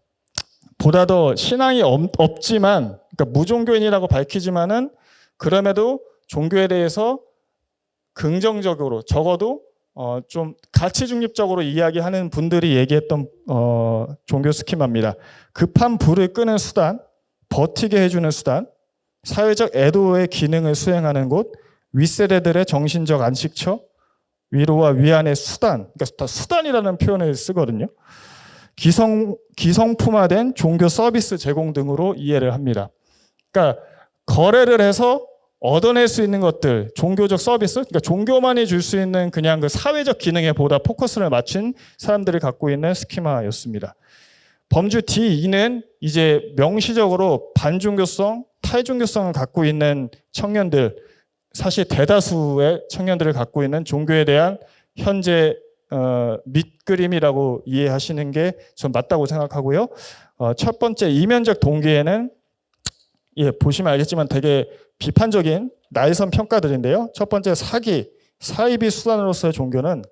Speaker 4: 보다 더 신앙이 없지만 그러니까 무종교인이라고 밝히지만은 그럼에도 종교에 대해서 긍정적으로 적어도 좀 가치 중립적으로 이야기하는 분들이 얘기했던 종교 스키마입니다. 급한 불을 끄는 수단, 버티게 해주는 수단, 사회적 애도의 기능을 수행하는 곳, 윗세대들의 정신적 안식처, 위로와 위안의 수단, 그러니까 다 수단이라는 표현을 쓰거든요. 기성품화된 종교 서비스 제공 등으로 이해를 합니다. 그러니까 거래를 해서 얻어낼 수 있는 것들, 종교적 서비스, 그러니까 종교만이 줄 수 있는 그냥 그 사회적 기능에 보다 포커스를 맞춘 사람들이 갖고 있는 스키마였습니다. 범주 D2는 이제 명시적으로 반종교성, 탈종교성을 갖고 있는 청년들, 사실 대다수의 청년들을 갖고 있는 종교에 대한 현재 밑그림이라고 이해하시는 게 전 맞다고 생각하고요. 첫 번째 이면적 동기에는 보시면 알겠지만 되게 비판적인 날선 평가들인데요. 첫 번째 사이비 수단으로서의 종교는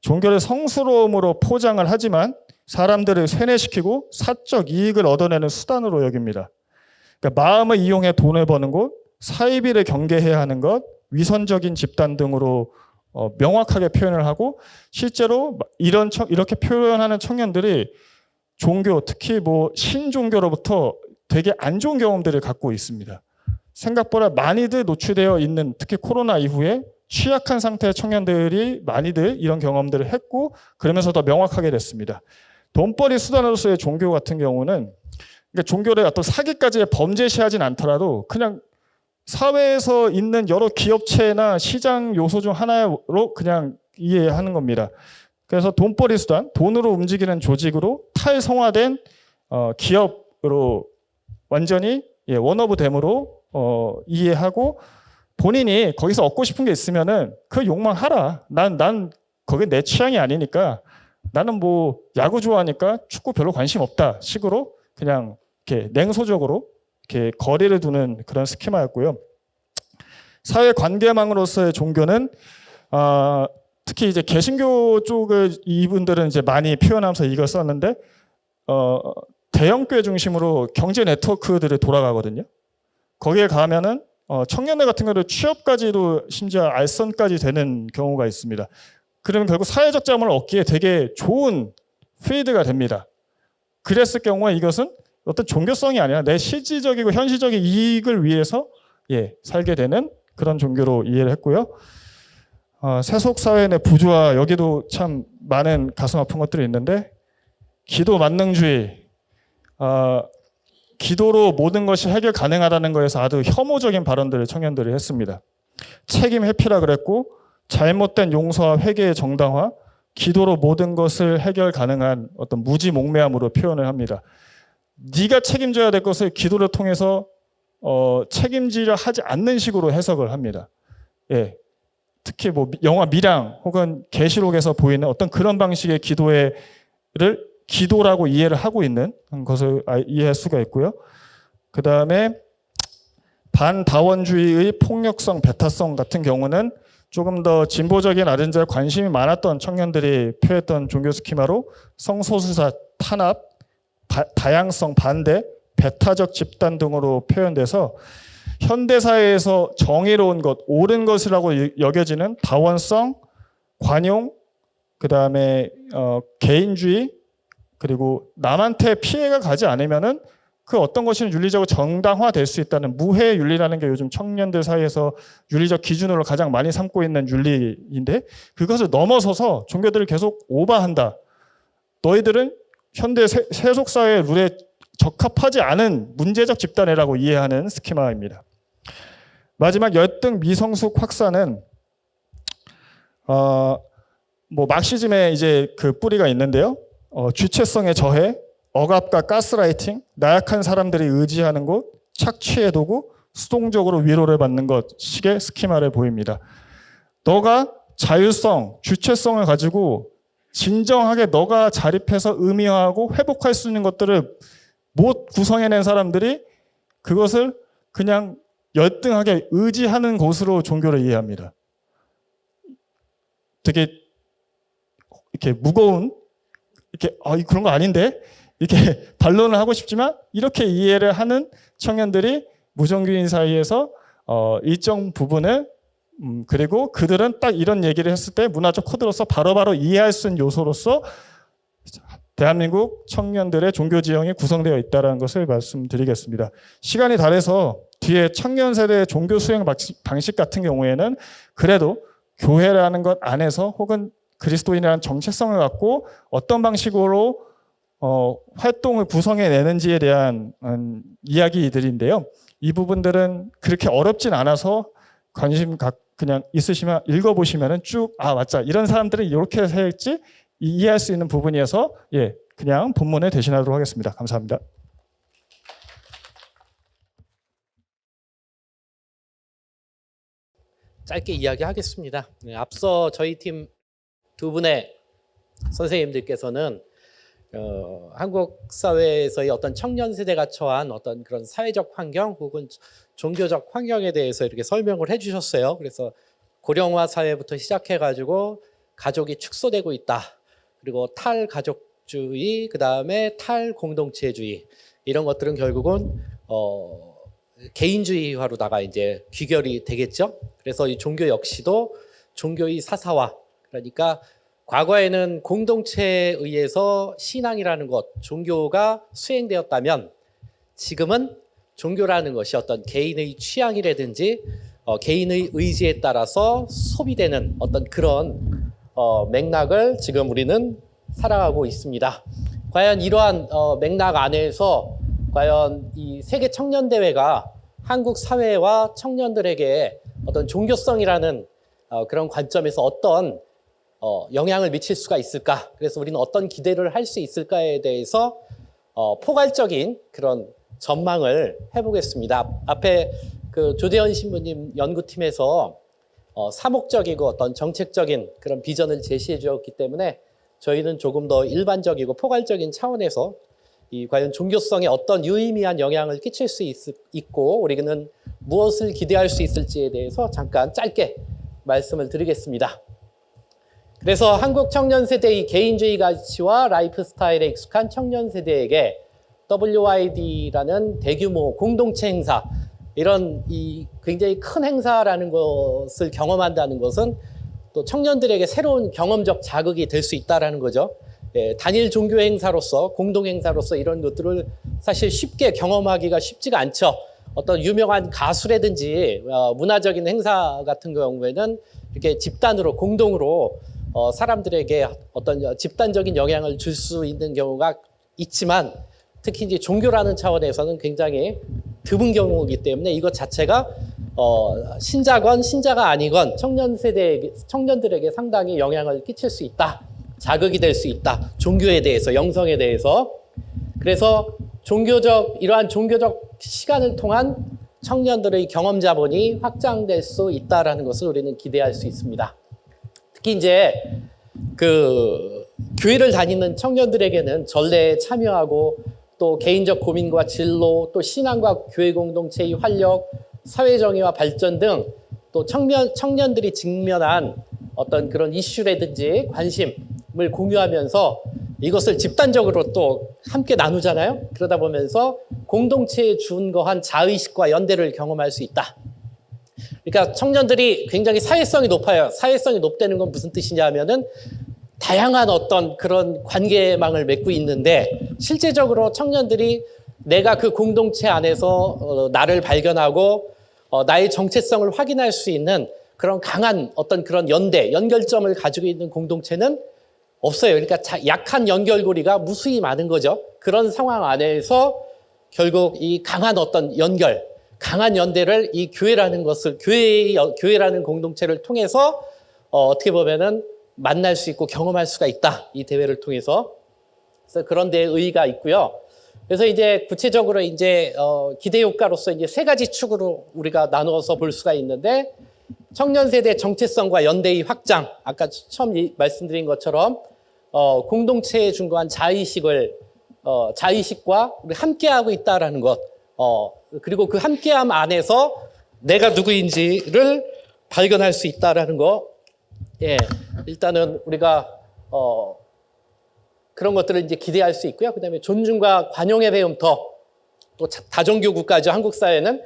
Speaker 4: 종교를 성스러움으로 포장을 하지만 사람들을 세뇌시키고 사적 이익을 얻어내는 수단으로 여깁니다. 그러니까 마음을 이용해 돈을 버는 곳, 사이비를 경계해야 하는 것, 위선적인 집단 등으로 명확하게 표현을 하고 실제로 이렇게 표현하는 청년들이 종교, 특히 뭐 신종교로부터 되게 안 좋은 경험들을 갖고 있습니다. 생각보다 많이들 노출되어 있는 특히 코로나 이후에 취약한 상태의 청년들이 많이들 이런 경험들을 했고 그러면서 더 명확하게 됐습니다. 돈벌이 수단으로서의 종교 같은 경우는 그러니까 종교를 어떤 사기까지의 범죄시하진 않더라도 그냥 사회에서 있는 여러 기업체나 시장 요소 중 하나로 그냥 이해하는 겁니다. 그래서 돈벌이 수단, 돈으로 움직이는 조직으로 탈성화된 기업으로 완전히 원오브댐으로 이해하고 본인이 거기서 얻고 싶은 게 있으면은 그 욕망하라. 난 거기 내 취향이 아니니까 나는 뭐 야구 좋아하니까 축구 별로 관심 없다 식으로 그냥 이렇게 냉소적으로 이렇게 거리를 두는 그런 스키마였고요. 사회 관계망으로서의 종교는 특히 이제 개신교 쪽을 이분들은 이제 많이 표현하면서 이걸 썼는데 대형교회 중심으로 경제 네트워크들이 돌아가거든요. 거기에 가면은 청년들 같은 경우는 취업까지도 심지어 알선까지 되는 경우가 있습니다. 그러면 결국 사회적 자문을 얻기에 되게 좋은 필드가 됩니다. 그랬을 경우에 이것은 어떤 종교성이 아니라 내 실질적이고 현실적인 이익을 위해서 살게 되는 그런 종교로 이해를 했고요. 세속사회 내 부조화 여기도 참 많은 가슴 아픈 것들이 있는데 기도 만능주의 기도로 모든 것이 해결 가능하다는 거에서 아주 혐오적인 발언들을 청년들이 했습니다. 책임 회피라 그랬고 잘못된 용서와 회개의 정당화, 기도로 모든 것을 해결 가능한 어떤 무지몽매함으로 표현을 합니다. 네가 책임져야 될 것을 기도를 통해서 책임지려 하지 않는 식으로 해석을 합니다. 특히 뭐 영화 미랑 혹은 계시록에서 보이는 어떤 그런 방식의 기도라고 이해를 하고 있는 것을 이해할 수가 있고요. 그 다음에 반다원주의의 폭력성, 배타성 같은 경우는 조금 더 진보적인 아젠다에 관심이 많았던 청년들이 표했던 종교 스키마로 성소수자 탄압, 다양성 반대, 배타적 집단 등으로 표현돼서 현대사회에서 정의로운 것, 옳은 것이라고 여겨지는 다원성, 관용, 그 다음에 개인주의, 그리고 남한테 피해가 가지 않으면은 그 어떤 것이 윤리적으로 정당화될 수 있다는 무해 윤리라는 게 요즘 청년들 사이에서 윤리적 기준으로 가장 많이 삼고 있는 윤리인데, 그것을 넘어서서 종교들을 계속 오버한다. 너희들은 현대 세속사회 룰에 적합하지 않은 문제적 집단이라고 이해하는 스키마입니다. 마지막 열등 미성숙 확산은 뭐 막시즘의 이제 그 뿌리가 있는데요. 주체성의 저해, 억압과 가스라이팅, 나약한 사람들이 의지하는 곳, 착취의 도구, 수동적으로 위로를 받는 것 식의 스키마를 보입니다. 너가 자율성, 주체성을 가지고 진정하게 너가 자립해서 의미화하고 회복할 수 있는 것들을 못 구성해낸 사람들이 그것을 그냥 열등하게 의지하는 곳으로 종교를 이해합니다. 되게 이렇게 무거운, 이렇게 그런 거 아닌데 이렇게 반론을 하고 싶지만 이렇게 이해를 하는 청년들이 무종교인 사이에서 일정 부분을 그리고 그들은 딱 이런 얘기를 했을 때 문화적 코드로서 바로바로 이해할 수 있는 요소로서 대한민국 청년들의 종교 지형이 구성되어 있다는 것을 말씀드리겠습니다. 시간이 다 돼서 뒤에 청년 세대의 종교 수행 방식 같은 경우에는 그래도 교회라는 것 안에서 혹은 그리스도인이라는 정체성을 갖고 어떤 방식으로 활동을 구성해내는지에 대한 이야기들인데요. 이 부분들은 그렇게 어렵진 않아서 관심 그냥 있으시면 읽어보시면 쭉 맞자 이런 사람들은 이렇게 했지 이해할 수 있는 부분이어서 그냥 본문에 대신하도록 하겠습니다. 감사합니다.
Speaker 5: 짧게 이야기하겠습니다. 앞서 저희 팀 두 분의 선생님들께서는 한국 사회에서의 어떤 청년 세대가 처한 어떤 그런 사회적 환경 혹은 종교적 환경에 대해서 이렇게 설명을 해주셨어요. 그래서 고령화 사회부터 시작해가지고 가족이 축소되고 있다. 그리고 탈가족주의, 그 다음에 탈공동체주의 이런 것들은 결국은 개인주의화로다가 이제 귀결이 되겠죠. 그래서 이 종교 역시도 종교의 사사화, 그러니까 과거에는 공동체에 의해서 신앙이라는 것, 종교가 수행되었다면 지금은 종교라는 것이 어떤 개인의 취향이라든지 개인의 의지에 따라서 소비되는 어떤 그런 맥락을 지금 우리는 살아가고 있습니다. 과연 이러한 맥락 안에서 과연 이 세계 청년 대회가 한국 사회와 청년들에게 어떤 종교성이라는 그런 관점에서 어떤 영향을 미칠 수가 있을까? 그래서 우리는 어떤 기대를 할 수 있을까에 대해서 포괄적인 그런 전망을 해보겠습니다. 앞에 그 조대현 신부님 연구팀에서 사목적이고 어떤 정책적인 그런 비전을 제시해 주었기 때문에 저희는 조금 더 일반적이고 포괄적인 차원에서 이 과연 종교성에 어떤 유의미한 영향을 끼칠 수 있고 우리는 무엇을 기대할 수 있을지에 대해서 잠깐 짧게 말씀을 드리겠습니다. 그래서 한국 청년 세대의 개인주의 가치와 라이프 스타일에 익숙한 청년 세대에게 WYD라는 대규모 공동체 행사, 이런 이 굉장히 큰 행사라는 것을 경험한다는 것은 또 청년들에게 새로운 경험적 자극이 될 수 있다는 거죠. 단일 종교 행사로서, 공동 행사로서 이런 것들을 사실 쉽게 경험하기가 쉽지가 않죠. 어떤 유명한 가수라든지 문화적인 행사 같은 경우에는 이렇게 집단으로, 공동으로 사람들에게 어떤 집단적인 영향을 줄 수 있는 경우가 있지만 특히 이제 종교라는 차원에서는 굉장히 드문 경우이기 때문에 이것 자체가 신자건 신자가 아니건 청년들에게 상당히 영향을 끼칠 수 있다. 자극이 될 수 있다. 종교에 대해서, 영성에 대해서. 그래서 이러한 종교적 시간을 통한 청년들의 경험 자본이 확장될 수 있다라는 것을 우리는 기대할 수 있습니다. 특히 이제 그 교회를 다니는 청년들에게는 전례에 참여하고 또 개인적 고민과 진로, 또 신앙과 교회 공동체의 활력, 사회 정의와 발전 등 또 청년들이 직면한 어떤 그런 이슈라든지 관심을 공유하면서 이것을 집단적으로 또 함께 나누잖아요. 그러다 보면서 공동체에 준거한 자의식과 연대를 경험할 수 있다. 그러니까 청년들이 굉장히 사회성이 높아요. 사회성이 높다는 건 무슨 뜻이냐 하면은 다양한 어떤 그런 관계망을 맺고 있는데 실제적으로 청년들이 내가 그 공동체 안에서 나를 발견하고 나의 정체성을 확인할 수 있는 그런 강한 어떤 그런 연결점을 가지고 있는 공동체는 없어요. 그러니까 약한 연결고리가 무수히 많은 거죠. 그런 상황 안에서 결국 이 강한 어떤 강한 연대를 이 교회라는 것을, 교회라는 공동체를 통해서 어떻게 보면은 만날 수 있고 경험할 수가 있다. 이 대회를 통해서. 그래서 그런 데에 의의가 있고요. 그래서 이제 구체적으로 이제 기대 효과로서 이제 세 가지 축으로 우리가 나누어서 볼 수가 있는데 청년 세대 정체성과 연대의 확장, 아까 처음 말씀드린 것처럼 공동체에 준거한 자의식과 우리 함께하고 있다라는 것, 그리고 그 함께함 안에서 내가 누구인지를 발견할 수 있다라는 거, 예, 일단은 우리가 그런 것들을 이제 기대할 수 있고요. 그다음에 존중과 관용의 배움터, 또 다종교 국가죠, 한국 사회는.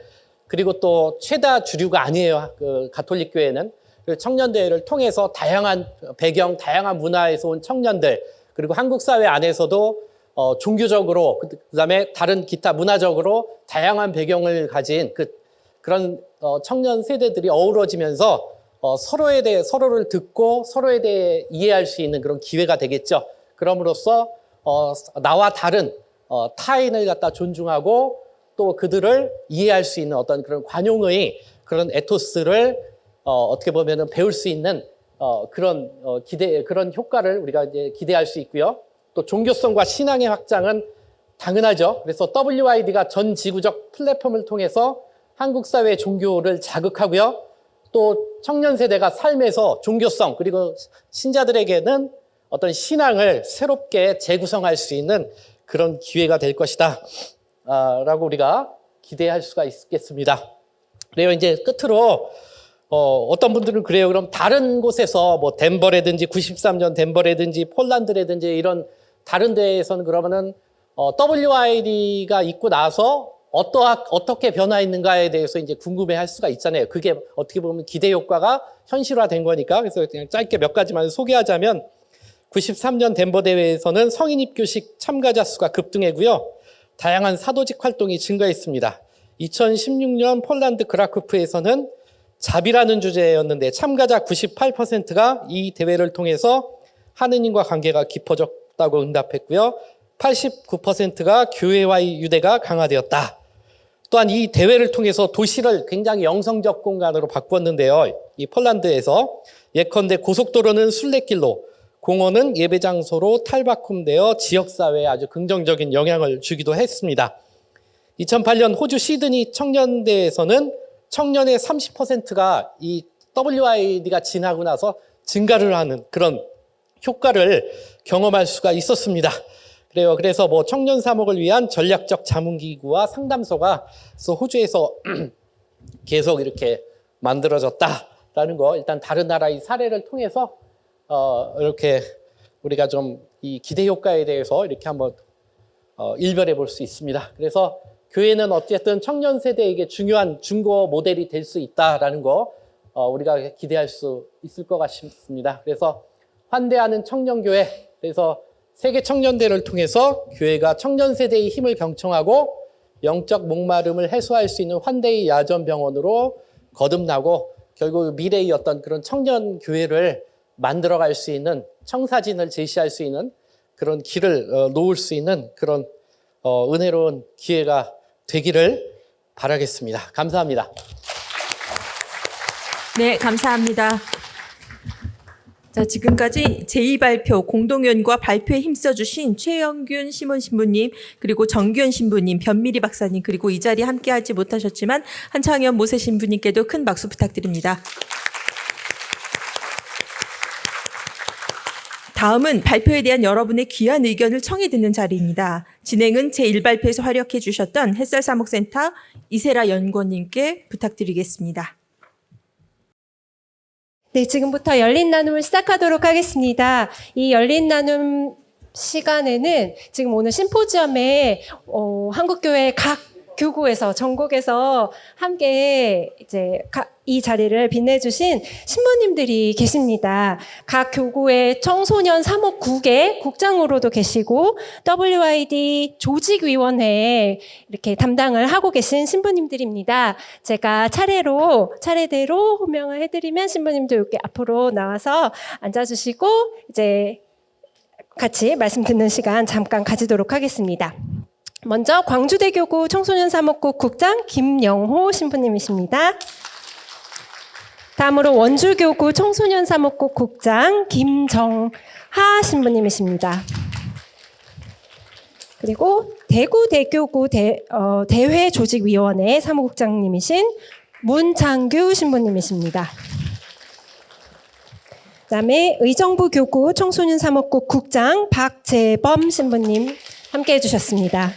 Speaker 5: 그리고 또 최다 주류가 아니에요, 그 가톨릭 교회는. 청년대회를 통해서 다양한 배경, 다양한 문화에서 온 청년들, 그리고 한국 사회 안에서도 종교적으로, 그다음에 다른 기타 문화적으로 다양한 배경을 가진 그런 청년 세대들이 어우러지면서 서로를 듣고 서로에 대해 이해할 수 있는 그런 기회가 되겠죠. 그럼으로써 나와 다른 타인을 갖다 존중하고 또 그들을 이해할 수 있는 어떤 그런 관용의 그런 에토스를 어떻게 보면은 배울 수 있는 그런 그런 효과를 우리가 이제 기대할 수 있고요. 또 종교성과 신앙의 확장은 당연하죠. 그래서 WID가 전 지구적 플랫폼을 통해서 한국 사회 종교를 자극하고요. 또 청년 세대가 삶에서 종교성 그리고 신자들에게는 어떤 신앙을 새롭게 재구성할 수 있는 그런 기회가 될 것이다. 라고 우리가 기대할 수가 있겠습니다. 그래요. 이제 끝으로 어떤 분들은 그래요. 그럼 다른 곳에서 뭐 덴버라든지 93년 덴버라든지 폴란드라든지 이런 다른 데에서는 그러면은 WID가 있고 나서 어떻게 변화했는가에 대해서 이제 궁금해할 수가 있잖아요. 그게 어떻게 보면 기대 효과가 현실화된 거니까. 그래서 그냥 짧게 몇 가지만 소개하자면 93년 덴버 대회에서는 성인 입교식 참가자 수가 급등했고요. 다양한 사도직 활동이 증가했습니다. 2016년 폴란드 크라쿠프에서는 자비라는 주제였는데 참가자 98%가 이 대회를 통해서 하느님과 관계가 깊어졌다고 응답했고요. 89%가 교회와의 유대가 강화되었다. 또한 이 대회를 통해서 도시를 굉장히 영성적 공간으로 바꿨는데요. 이 폴란드에서 예컨대 고속도로는 순례길로, 공원은 예배 장소로 탈바꿈되어 지역사회에 아주 긍정적인 영향을 주기도 했습니다. 2008년 호주 시드니 청년대에서는 청년의 30%가 이 WID가 지나고 나서 증가를 하는 그런 효과를 경험할 수가 있었습니다. 그래요. 그래서 뭐 청년 사목을 위한 전략적 자문기구와 상담소가 호주에서 계속 이렇게 만들어졌다라는 거, 일단 다른 나라의 사례를 통해서 이렇게 우리가 좀 이 기대 효과에 대해서 이렇게 한번 일별해 볼 수 있습니다. 그래서 교회는 어쨌든 청년 세대에게 중요한 중고 모델이 될 수 있다라는 거 우리가 기대할 수 있을 것 같습니다. 그래서 환대하는 청년교회, 그래서 세계 청년대를 통해서 교회가 청년 세대의 힘을 경청하고 영적 목마름을 해소할 수 있는 환대의 야전병원으로 거듭나고 결국 미래의 어떤 그런 청년 교회를 만들어갈 수 있는 청사진을 제시할 수 있는 그런 길을 놓을 수 있는 그런 은혜로운 기회가 되기를 바라겠습니다. 감사합니다.
Speaker 2: 네, 감사합니다. 자, 지금까지 제2발표 공동연구와 발표에 힘써주신 최영균 시몬 신부님, 그리고 정규현 신부님, 변미리 박사님, 그리고 이 자리에 함께하지 못하셨지만 한창현 모세 신부님께도 큰 박수 부탁드립니다. 다음은 발표에 대한 여러분의 귀한 의견을 청해 듣는 자리입니다. 진행은 제1발표에서 활약해 주셨던 햇살사목센터 이세라 연구원님께 부탁드리겠습니다.
Speaker 6: 네, 지금부터 열린 나눔을 시작하도록 하겠습니다. 이 열린 나눔 시간에는 지금 오늘 심포지엄에 한국교회 각 교구에서 전국에서 함께 이제 이 자리를 빛내주신 신부님들이 계십니다. 각 교구의 청소년 사목국의 국장으로도 계시고 WID 조직위원회에 이렇게 담당을 하고 계신 신부님들입니다. 제가 차례대로 호명을 해드리면 신부님들 이렇게 앞으로 나와서 앉아주시고 이제 같이 말씀 듣는 시간 잠깐 가지도록 하겠습니다. 먼저 광주대교구 청소년 사목국 국장 김영호 신부님이십니다. 다음으로 원주교구 청소년 사목국 국장 김정하 신부님이십니다. 그리고 대구대교구 대회조직위원회 사무국장님이신 문창규 신부님이십니다. 그다음에 의정부교구 청소년 사목국 국장 박재범 신부님 함께해 주셨습니다.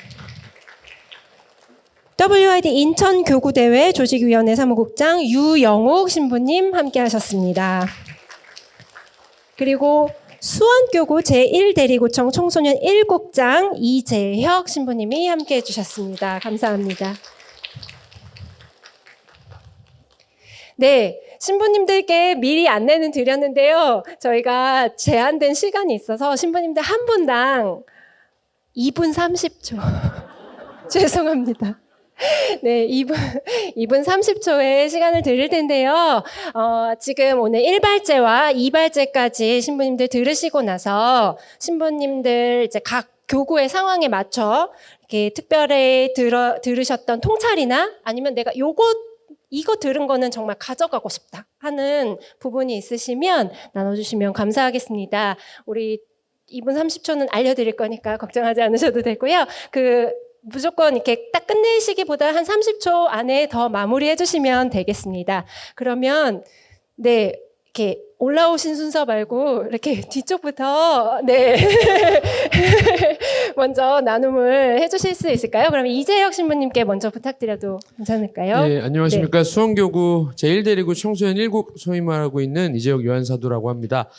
Speaker 6: WID 인천교구대회 조직위원회 사무국장 유영욱 신부님 함께하셨습니다. 그리고 수원교구 제1대리구청 청소년 1국장 이재혁 신부님이 함께해 주셨습니다. 감사합니다. 네, 신부님들께 미리 안내는 드렸는데요. 저희가 제한된 시간이 있어서 신부님들 한 분당 2분 30초. 죄송합니다. 네, 2분 30초의 시간을 드릴 텐데요. 지금 오늘 1발제와 2발제까지 신부님들 들으시고 나서 신부님들 이제 각 교구의 상황에 맞춰 이렇게 특별히 들으셨던 통찰이나 아니면 내가 이거 들은 거는 정말 가져가고 싶다 하는 부분이 있으시면 나눠주시면 감사하겠습니다. 우리 2분 30초는 알려드릴 거니까 걱정하지 않으셔도 되고요. 무조건 이렇게 딱 끝내시기보다 한 30초 안에 더 마무리해 주시면 되겠습니다. 그러면, 네, 이렇게 올라오신 순서 말고 이렇게 뒤쪽부터, 네. 먼저 나눔을 해 주실 수 있을까요? 그럼 이재혁 신부님께 먼저 부탁드려도 괜찮을까요?
Speaker 7: 네, 안녕하십니까. 수원교구 제1대리구 청소년 1국 소임을 하고 있는 이재혁 요한사도라고 합니다.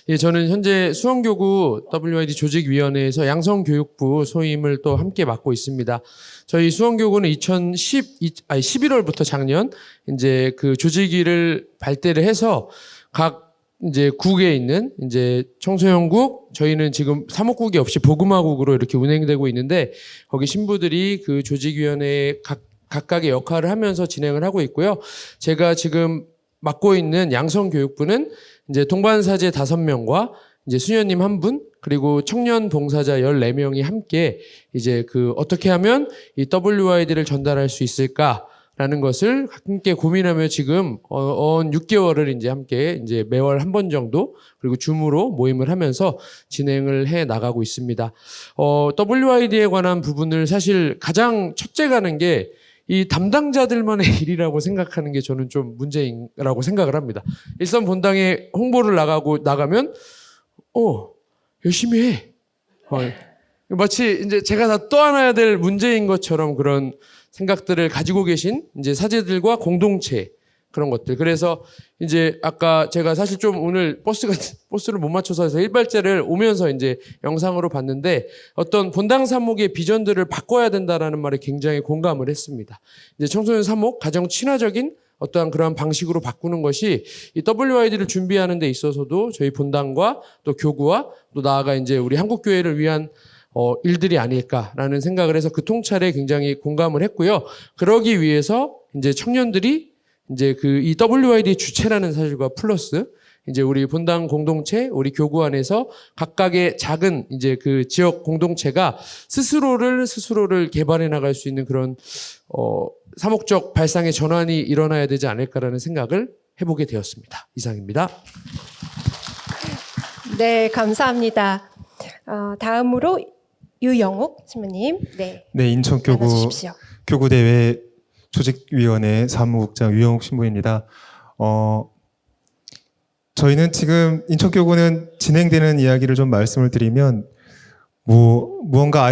Speaker 7: 예, 저는 현재 수원교구 WID 조직위원회에서 양성교육부 소임을 또 함께 맡고 있습니다. 저희 수원교구는 11월부터 작년 이제 그 조직위를 발대를 해서 각 이제 국에 있는 이제 청소년국, 저희는 지금 사목국이 없이 복음화국으로 이렇게 운행되고 있는데 거기 신부들이 그 조직위원회에 각각의 역할을 하면서 진행을 하고 있고요. 제가 지금 맡고 있는 양성교육부는 이제 동반사제 5명과 이제 수녀님 1분, 그리고 청년 봉사자 14명이 함께 이제 어떻게 하면 이 WID를 전달할 수 있을까? 라는 것을 함께 고민하며 지금 6개월을 이제 함께 이제 매월 한 번 정도 그리고 줌으로 모임을 하면서 진행을 해 나가고 있습니다. WID에 관한 부분을 사실 가장 첫째 가는 게 이 담당자들만의 일이라고 생각하는 게 저는 좀 문제라고 생각을 합니다. 일선 본당에 홍보를 나가면 열심히 해. 마치 이제 제가 다 떠안아야 될 문제인 것처럼 그런 생각들을 가지고 계신 이제 사제들과 공동체 그런 것들. 그래서 이제 아까 제가 사실 좀 오늘 버스를 못 맞춰서 해서 1발제를 오면서 이제 영상으로 봤는데 어떤 본당 사목의 비전들을 바꿔야 된다라는 말에 굉장히 공감을 했습니다. 이제 청소년 사목 가정 친화적인 어떠한 그러한 방식으로 바꾸는 것이 이 WID를 준비하는 데 있어서도 저희 본당과 또 교구와 또 나아가 이제 우리 한국교회를 위한 일들이 아닐까라는 생각을 해서 그 통찰에 굉장히 공감을 했고요. 그러기 위해서 이제 청년들이 이제 이 WID 주체라는 사실과 플러스 이제 우리 본당 공동체, 우리 교구 안에서 각각의 작은 이제 그 지역 공동체가 스스로를 개발해 나갈 수 있는 그런 사목적 발상의 전환이 일어나야 되지 않을까라는 생각을 해보게 되었습니다. 이상입니다.
Speaker 6: 네, 감사합니다. 다음으로 유영욱 신부님, 네,
Speaker 8: 인천교구
Speaker 6: 나눠주십시오.
Speaker 8: 교구대회 조직위원회 사무국장 유영욱 신부입니다. 저희는 지금 인천교구는 진행되는 이야기를 좀 말씀을 드리면 무언가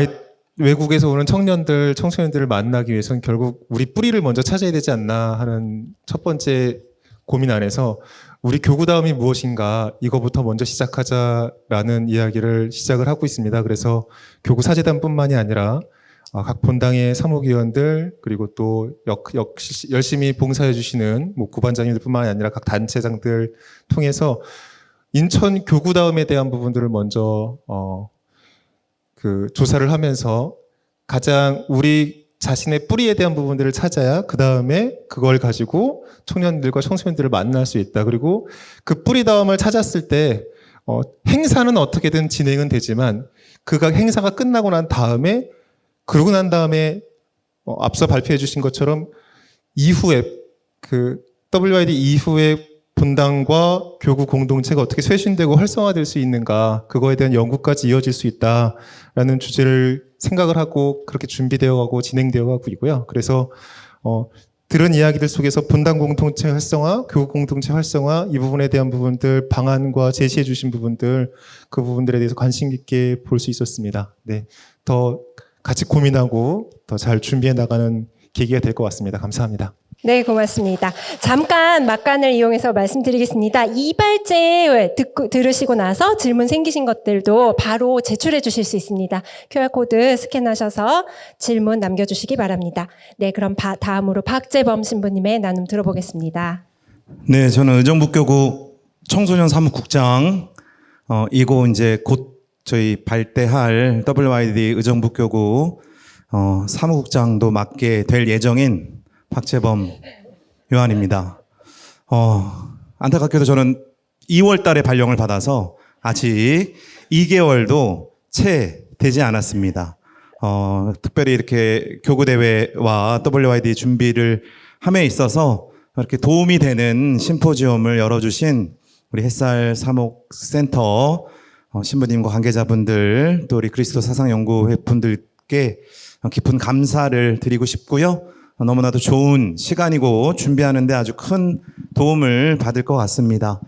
Speaker 8: 외국에서 오는 청소년들을 만나기 위해서는 결국 우리 뿌리를 먼저 찾아야 되지 않나 하는 첫 번째 고민 안에서 우리 교구다움이 무엇인가 이거부터 먼저 시작하자라는 이야기를 시작을 하고 있습니다. 그래서 교구 사재단뿐만이 아니라 각 본당의 사무위원들 그리고 또 열심히 봉사해 주시는 뭐 구반장님들뿐만이 아니라 각 단체장들 통해서 인천 교구다움에 대한 부분들을 먼저 그 조사를 하면서 가장 우리 자신의 뿌리에 대한 부분들을 찾아야 그 다음에 그걸 가지고 청년들과 청소년들을 만날 수 있다. 그리고 그 뿌리다움을 찾았을 때 행사는 어떻게든 진행은 되지만 그가 행사가 끝나고 난 다음에 그러고 난 다음에 앞서 발표해 주신 것처럼 이후에 그 WID 이후에 본당과 교구 공동체가 어떻게 쇄신되고 활성화될 수 있는가 그거에 대한 연구까지 이어질 수 있다라는 주제를 생각을 하고 그렇게 준비되어 가고 진행되어 가고 있고요. 그래서 들은 이야기들 속에서 본당 공동체 활성화, 교구 공동체 활성화 이 부분에 대한 부분들 방안과 제시해 주신 부분들 그 부분들에 대해서 관심 있게 볼 수 있었습니다. 네, 더 같이 고민하고 더 잘 준비해 나가는 계기가 될 것 같습니다. 감사합니다.
Speaker 6: 네, 고맙습니다. 잠깐 막간을 이용해서 말씀드리겠습니다. 이발제 들으시고 나서 질문 생기신 것들도 바로 제출해 주실 수 있습니다. QR코드 스캔하셔서 질문 남겨주시기 바랍니다. 네, 그럼 다음으로 박재범 신부님의 나눔 들어보겠습니다.
Speaker 9: 네, 저는 의정부교구 청소년 사무국장, 이고 이제 곧 저희 발대할 WID 의정부교구 사무국장도 맡게 될 예정인 박재범 요한입니다. 안타깝게도 저는 2월 달에 발령을 받아서 아직 2개월도 채 되지 않았습니다. 특별히 이렇게 교구대회와 WID 준비를 함에 있어서 이렇게 도움이 되는 심포지엄을 열어주신 우리 햇살 사목센터 신부님과 관계자분들 또 우리 그리스도 사상연구회 분들께 깊은 감사를 드리고 싶고요. 너무나도 좋은 시간이고 준비하는데 아주 큰 도움을 받을 것 같습니다.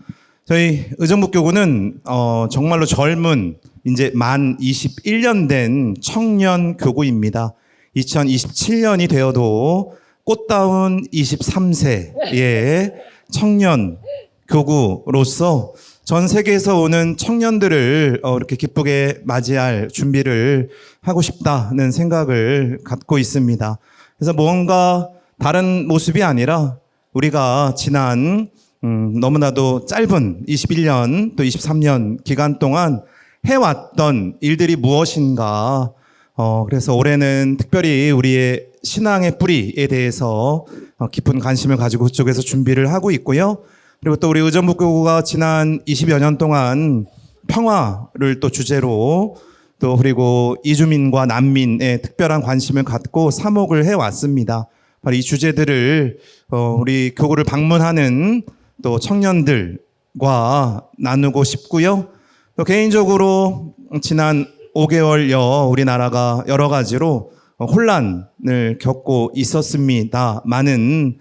Speaker 9: 저희 의정부교구는 정말로 젊은 이제 만 21년 된 청년 교구입니다. 2027년이 되어도 꽃다운 23세의 청년 교구로서 전 세계에서 오는 청년들을 이렇게 기쁘게 맞이할 준비를 하고 싶다는 생각을 갖고 있습니다. 그래서 뭔가 다른 모습이 아니라 우리가 지난 너무나도 짧은 21년 또 23년 기간 동안 해왔던 일들이 무엇인가 그래서 올해는 특별히 우리의 신앙의 뿌리에 대해서 깊은 관심을 가지고 그쪽에서 준비를 하고 있고요. 그리고 또 우리 의정부교구가 지난 20여 년 동안 평화를 또 주제로 또 그리고 이주민과 난민에 특별한 관심을 갖고 사목을 해왔습니다. 바로 이 주제들을 우리 교구를 방문하는 또 청년들과 나누고 싶고요. 또 개인적으로 지난 5개월여 우리나라가 여러 가지로 혼란을 겪고 있었습니다만은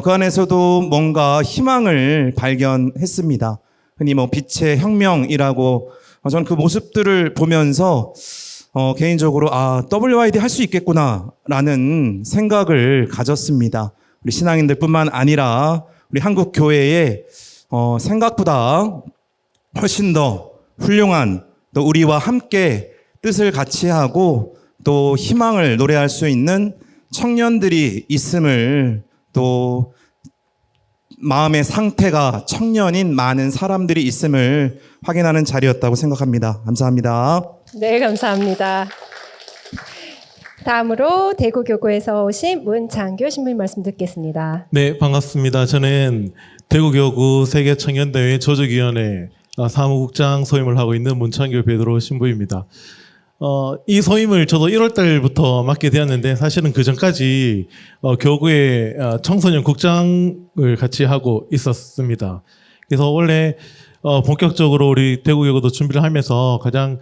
Speaker 9: 그 안에서도 뭔가 희망을 발견했습니다. 흔히 뭐 빛의 혁명이라고 저는 그 모습들을 보면서 개인적으로 WID 할 수 있겠구나라는 생각을 가졌습니다. 우리 신앙인들뿐만 아니라 우리 한국 교회에 생각보다 훨씬 더 훌륭한 또 우리와 함께 뜻을 같이 하고 또 희망을 노래할 수 있는 청년들이 있음을 또 마음의 상태가 청년인 많은 사람들이 있음을 확인하는 자리였다고 생각합니다. 감사합니다.
Speaker 6: 네, 감사합니다. 다음으로 대구교구에서 오신 문창규 신부님 말씀 듣겠습니다.
Speaker 1: 네, 반갑습니다. 저는 대구교구 세계청년대회 조직위원회 사무국장 소임을 하고 있는 문창규 베드로 신부입니다. 이 소임을 저도 1월 달부터 맡게 되었는데 사실은 그 전까지 교구의 청소년 국장을 같이 하고 있었습니다. 그래서 원래 본격적으로 우리 대구교구도 준비를 하면서 가장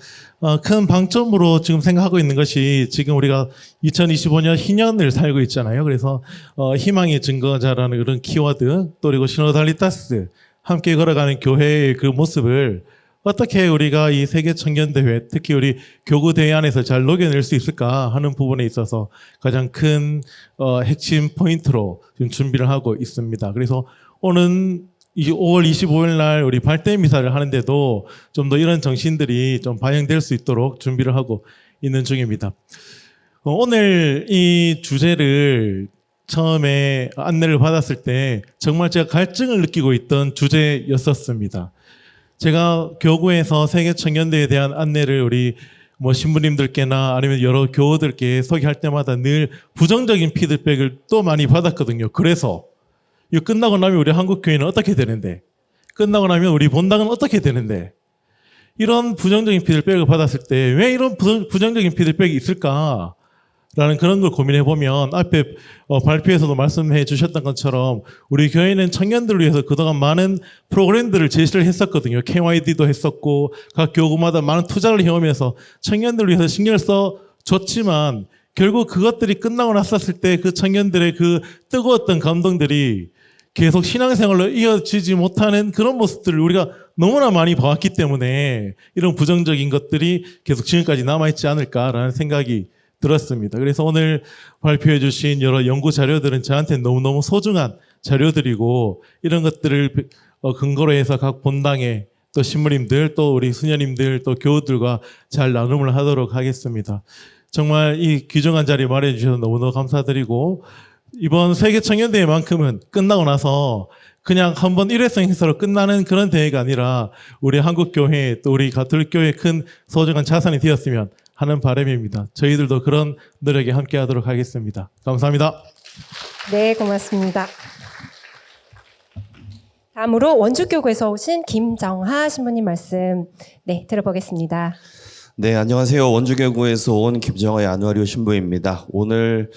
Speaker 1: 큰 방점으로 지금 생각하고 있는 것이 지금 우리가 2025년 희년을 살고 있잖아요. 그래서 희망의 증거자라는 그런 키워드 또 그리고 시노달리타스 함께 걸어가는 교회의 그 모습을 어떻게 우리가 이 세계 청년대회 특히 우리 교구대회 안에서 잘 녹여낼 수 있을까 하는 부분에 있어서 가장 큰 핵심 포인트로 지금 준비를 하고 있습니다. 그래서 오는 이 5월 25일 날 우리 발대 미사를 하는데도 좀 더 이런 정신들이 좀 반영될 수 있도록 준비를 하고 있는 중입니다. 오늘 이 주제를 처음에 안내를 받았을 때 정말 제가 갈증을 느끼고 있던 주제였었습니다. 제가 교구에서 세계 청년대에 대한 안내를 우리 신부님들께나 아니면 여러 교우들께 소개할 때마다 늘 부정적인 피드백을 또 많이 받았거든요. 그래서 이거 끝나고 나면 우리 한국교회는 어떻게 되는데, 끝나고 나면 우리 본당은 어떻게 되는데, 이런 부정적인 피드백을 받았을 때 왜 이런 부정적인 피드백이 있을까? 라는 그런 걸 고민해 보면 앞에 발표에서도 말씀해 주셨던 것처럼 우리 교회는 청년들을 위해서 그동안 많은 프로그램들을 제시를 했었거든요. KYD도 했었고 각 교구마다 많은 투자를 해오면서 청년들을 위해서 신경을 써줬지만 결국 그것들이 끝나고 났었을 때 그 청년들의 그 뜨거웠던 감동들이 계속 신앙생활로 이어지지 못하는 그런 모습들을 우리가 너무나 많이 봐왔기 때문에 이런 부정적인 것들이 계속 지금까지 남아있지 않을까라는 생각이 들었습니다. 그래서 오늘 발표해 주신 여러 연구 자료들은 저한테 너무너무 소중한 자료들이고 이런 것들을 근거로 해서 각 본당에 또 신부님들 또 우리 수녀님들 또 교우들과 잘 나눔을 하도록 하겠습니다. 정말 이 귀중한 자리 마련해 주셔서 너무너무 감사드리고 이번 세계 청년대회만큼은 끝나고 나서 그냥 한번 일회성 행사로 끝나는 그런 대회가 아니라 우리 한국교회 또 우리 가톨릭교회의 큰 소중한 자산이 되었으면 하는 바람입니다. 저희들도 그런 노력에 함께하도록 하겠습니다. 감사합니다.
Speaker 6: 네, 고맙습니다. 다음으로 원주교구에서 오신 김정하 신부님 말씀 들어보겠습니다.
Speaker 10: 네, 안녕하세요. 원주교구에서 온 김정하의 아누아리오 신부입니다. 오늘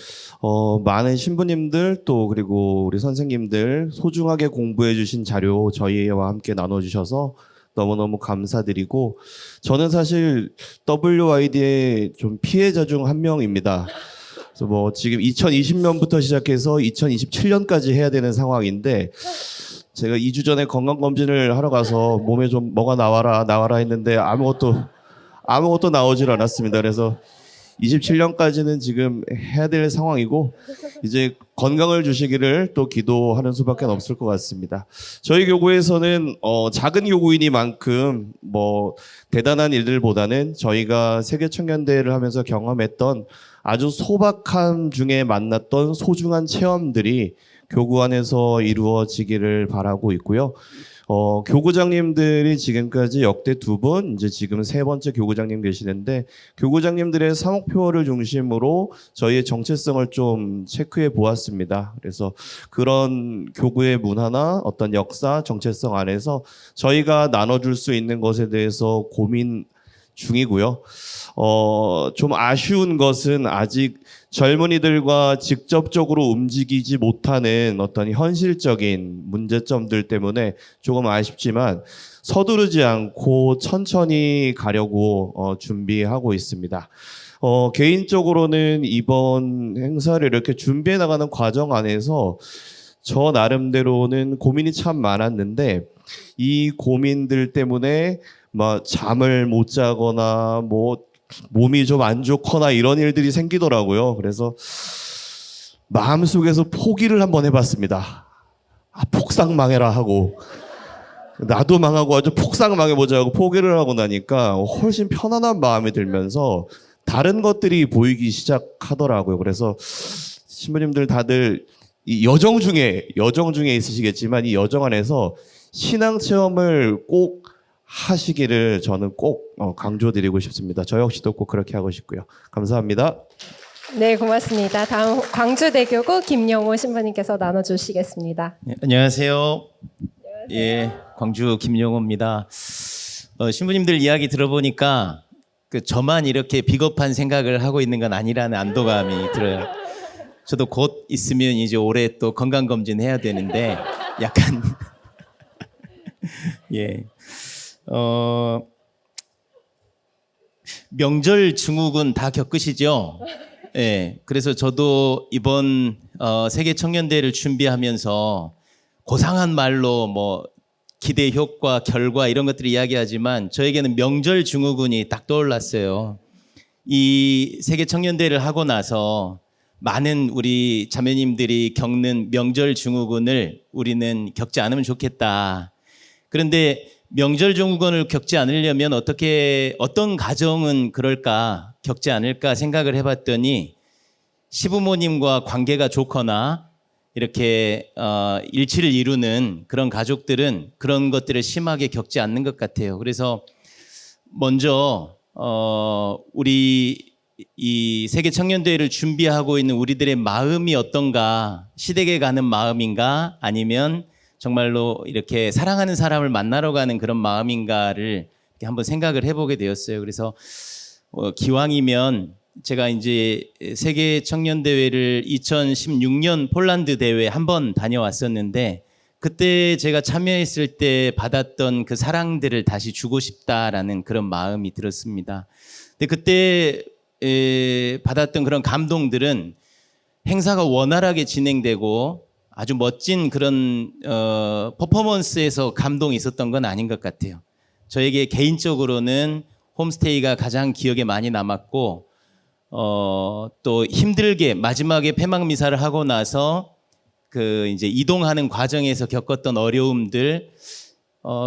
Speaker 10: 많은 신부님들 또 그리고 우리 선생님들 소중하게 공부해 주신 자료 저희와 함께 나눠주셔서 너무너무 감사드리고 저는 사실 WID의 좀 피해자 중 한 명입니다. 그래서 지금 2020년부터 시작해서 2027년까지 해야 되는 상황인데 제가 2주 전에 건강검진을 하러 가서 몸에 좀 뭐가 나와라 했는데 아무것도 나오질 않았습니다. 그래서 27년까지는 지금 해야 될 상황이고 이제 건강을 주시기를 또 기도하는 수밖에 없을 것 같습니다. 저희 교구에서는 작은 교구이니만큼 대단한 일들보다는 저희가 세계 청년대회를 하면서 경험했던 아주 소박함 중에 만났던 소중한 체험들이 교구 안에서 이루어지기를 바라고 있고요. 교구장님들이 지금까지 역대 2분, 이제 지금 3번째 교구장님 계시는데, 교구장님들의 사목표를 중심으로 저희의 정체성을 좀 체크해 보았습니다. 그래서 그런 교구의 문화나 어떤 역사, 정체성 안에서 저희가 나눠줄 수 있는 것에 대해서 고민 중이고요. 좀 아쉬운 것은 아직 젊은이들과 직접적으로 움직이지 못하는 어떤 현실적인 문제점들 때문에 조금 아쉽지만 서두르지 않고 천천히 가려고 준비하고 있습니다. 개인적으로는 이번 행사를 이렇게 준비해 나가는 과정 안에서 저 나름대로는 고민이 참 많았는데 이 고민들 때문에 잠을 못 자거나 몸이 좀 안 좋거나 이런 일들이 생기더라고요. 그래서 마음속에서 포기를 한번 해봤습니다. 폭삭 망해라 하고 나도 망하고 아주 폭삭 망해보자 하고 포기를 하고 나니까 훨씬 편안한 마음이 들면서 다른 것들이 보이기 시작하더라고요. 그래서 신부님들 다들 이 여정 중에 있으시겠지만 이 여정 안에서 신앙 체험을 꼭 하시기를 저는 꼭 강조드리고 싶습니다. 저 역시도 꼭 그렇게 하고 싶고요. 감사합니다.
Speaker 6: 네, 고맙습니다. 다음 광주대교구 김영호 신부님께서 나눠주시겠습니다.
Speaker 11: 네, 안녕하세요. 예, 광주 김영호입니다. 신부님들 이야기 들어보니까 저만 이렇게 비겁한 생각을 하고 있는 건 아니라는 안도감이 들어요. 저도 곧 있으면 이제 올해 또 건강검진 해야 되는데 약간 예. 명절 증후군 다 겪으시죠? 예. 그래서 저도 이번 세계 청년대회를 준비하면서 고상한 말로 기대 효과, 결과 이런 것들을 이야기하지만 저에게는 명절 증후군이 딱 떠올랐어요. 이 세계 청년대회를 하고 나서 많은 우리 자매님들이 겪는 명절 증후군을 우리는 겪지 않으면 좋겠다. 그런데 명절 증후군을 겪지 않으려면 어떤 가정은 그럴까, 겪지 않을까 생각을 해봤더니 시부모님과 관계가 좋거나 이렇게 일치를 이루는 그런 가족들은 그런 것들을 심하게 겪지 않는 것 같아요. 그래서 먼저 우리 이 세계 청년대회를 준비하고 있는 우리들의 마음이 어떤가, 시댁에 가는 마음인가 아니면 정말로 이렇게 사랑하는 사람을 만나러 가는 그런 마음인가를 이렇게 한번 생각을 해보게 되었어요. 그래서 기왕이면 제가 이제 세계 청년대회를 2016년 폴란드 대회 한번 다녀왔었는데 그때 제가 참여했을 때 받았던 그 사랑들을 다시 주고 싶다라는 그런 마음이 들었습니다. 근데 그때 받았던 그런 감동들은 행사가 원활하게 진행되고 아주 멋진 그런 퍼포먼스에서 감동이 있었던 건 아닌 것 같아요. 저에게 개인적으로는 홈스테이가 가장 기억에 많이 남았고 또 힘들게 마지막에 폐막 미사를 하고 나서 그 이제 이동하는 과정에서 겪었던 어려움들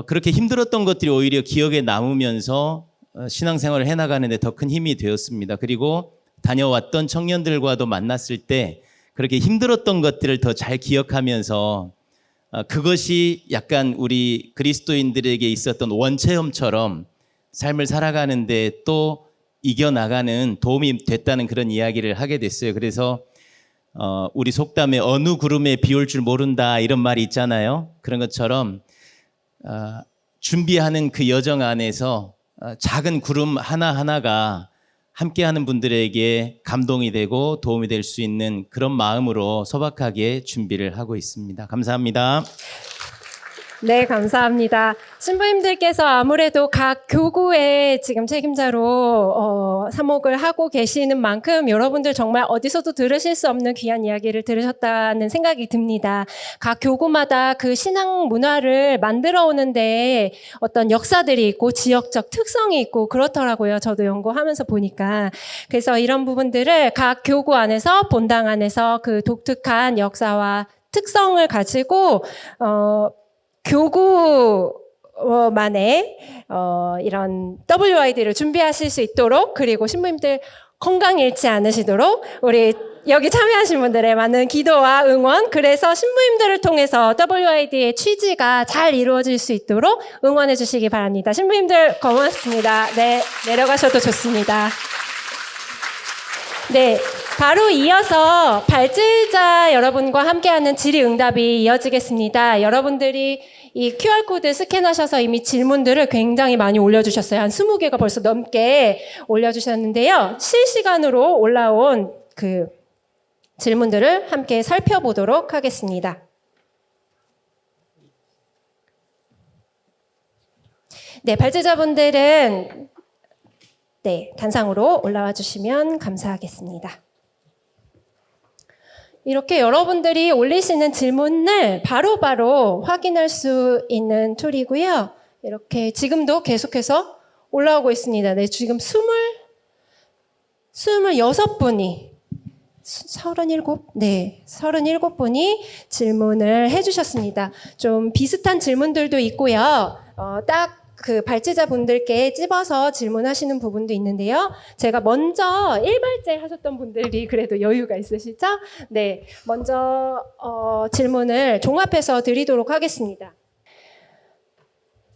Speaker 11: 그렇게 힘들었던 것들이 오히려 기억에 남으면서 신앙생활을 해나가는데 더 큰 힘이 되었습니다. 그리고 다녀왔던 청년들과도 만났을 때 그렇게 힘들었던 것들을 더 잘 기억하면서 그것이 약간 우리 그리스도인들에게 있었던 원체험처럼 삶을 살아가는데 또 이겨나가는 도움이 됐다는 그런 이야기를 하게 됐어요. 그래서 우리 속담에 어느 구름에 비 올 줄 모른다 이런 말이 있잖아요. 그런 것처럼 준비하는 그 여정 안에서 작은 구름 하나하나가 함께하는 분들에게 감동이 되고 도움이 될 수 있는 그런 마음으로 소박하게 준비를 하고 있습니다. 감사합니다.
Speaker 6: 네, 감사합니다. 신부님들께서 아무래도 각 교구의 지금 책임자로 사목을 하고 계시는 만큼 여러분들 정말 어디서도 들으실 수 없는 귀한 이야기를 들으셨다는 생각이 듭니다. 각 교구마다 그 신앙 문화를 만들어 오는데 어떤 역사들이 있고 지역적 특성이 있고 그렇더라고요. 저도 연구하면서 보니까. 그래서 이런 부분들을 각 교구 안에서 본당 안에서 그 독특한 역사와 특성을 가지고 교구만의 이런 WID를 준비하실 수 있도록 그리고 신부님들 건강 잃지 않으시도록 우리 여기 참여하신 분들의 많은 기도와 응원 그래서 신부님들을 통해서 WID의 취지가 잘 이루어질 수 있도록 응원해 주시기 바랍니다. 신부님들 고맙습니다. 네, 내려가셔도 좋습니다. 네, 바로 이어서 발제자 여러분과 함께하는 질의응답이 이어지겠습니다. 여러분들이 이 QR코드 스캔하셔서 이미 질문들을 굉장히 많이 올려주셨어요. 한 20개가 벌써 넘게 올려주셨는데요. 실시간으로 올라온 그 질문들을 함께 살펴보도록 하겠습니다. 네, 발제자분들은 네, 단상으로 올라와 주시면 감사하겠습니다. 이렇게 여러분들이 올리시는 질문을 바로바로 확인할 수 있는 툴이고요. 이렇게 지금도 계속해서 올라오고 있습니다. 네, 지금 26분이 37분이 질문을 해주셨습니다. 좀 비슷한 질문들도 있고요. 딱 그 발제자분들께 찝어서 질문하시는 부분도 있는데요. 제가 먼저 1발제 하셨던 분들이 그래도 여유가 있으시죠? 네, 먼저 질문을 종합해서 드리도록 하겠습니다.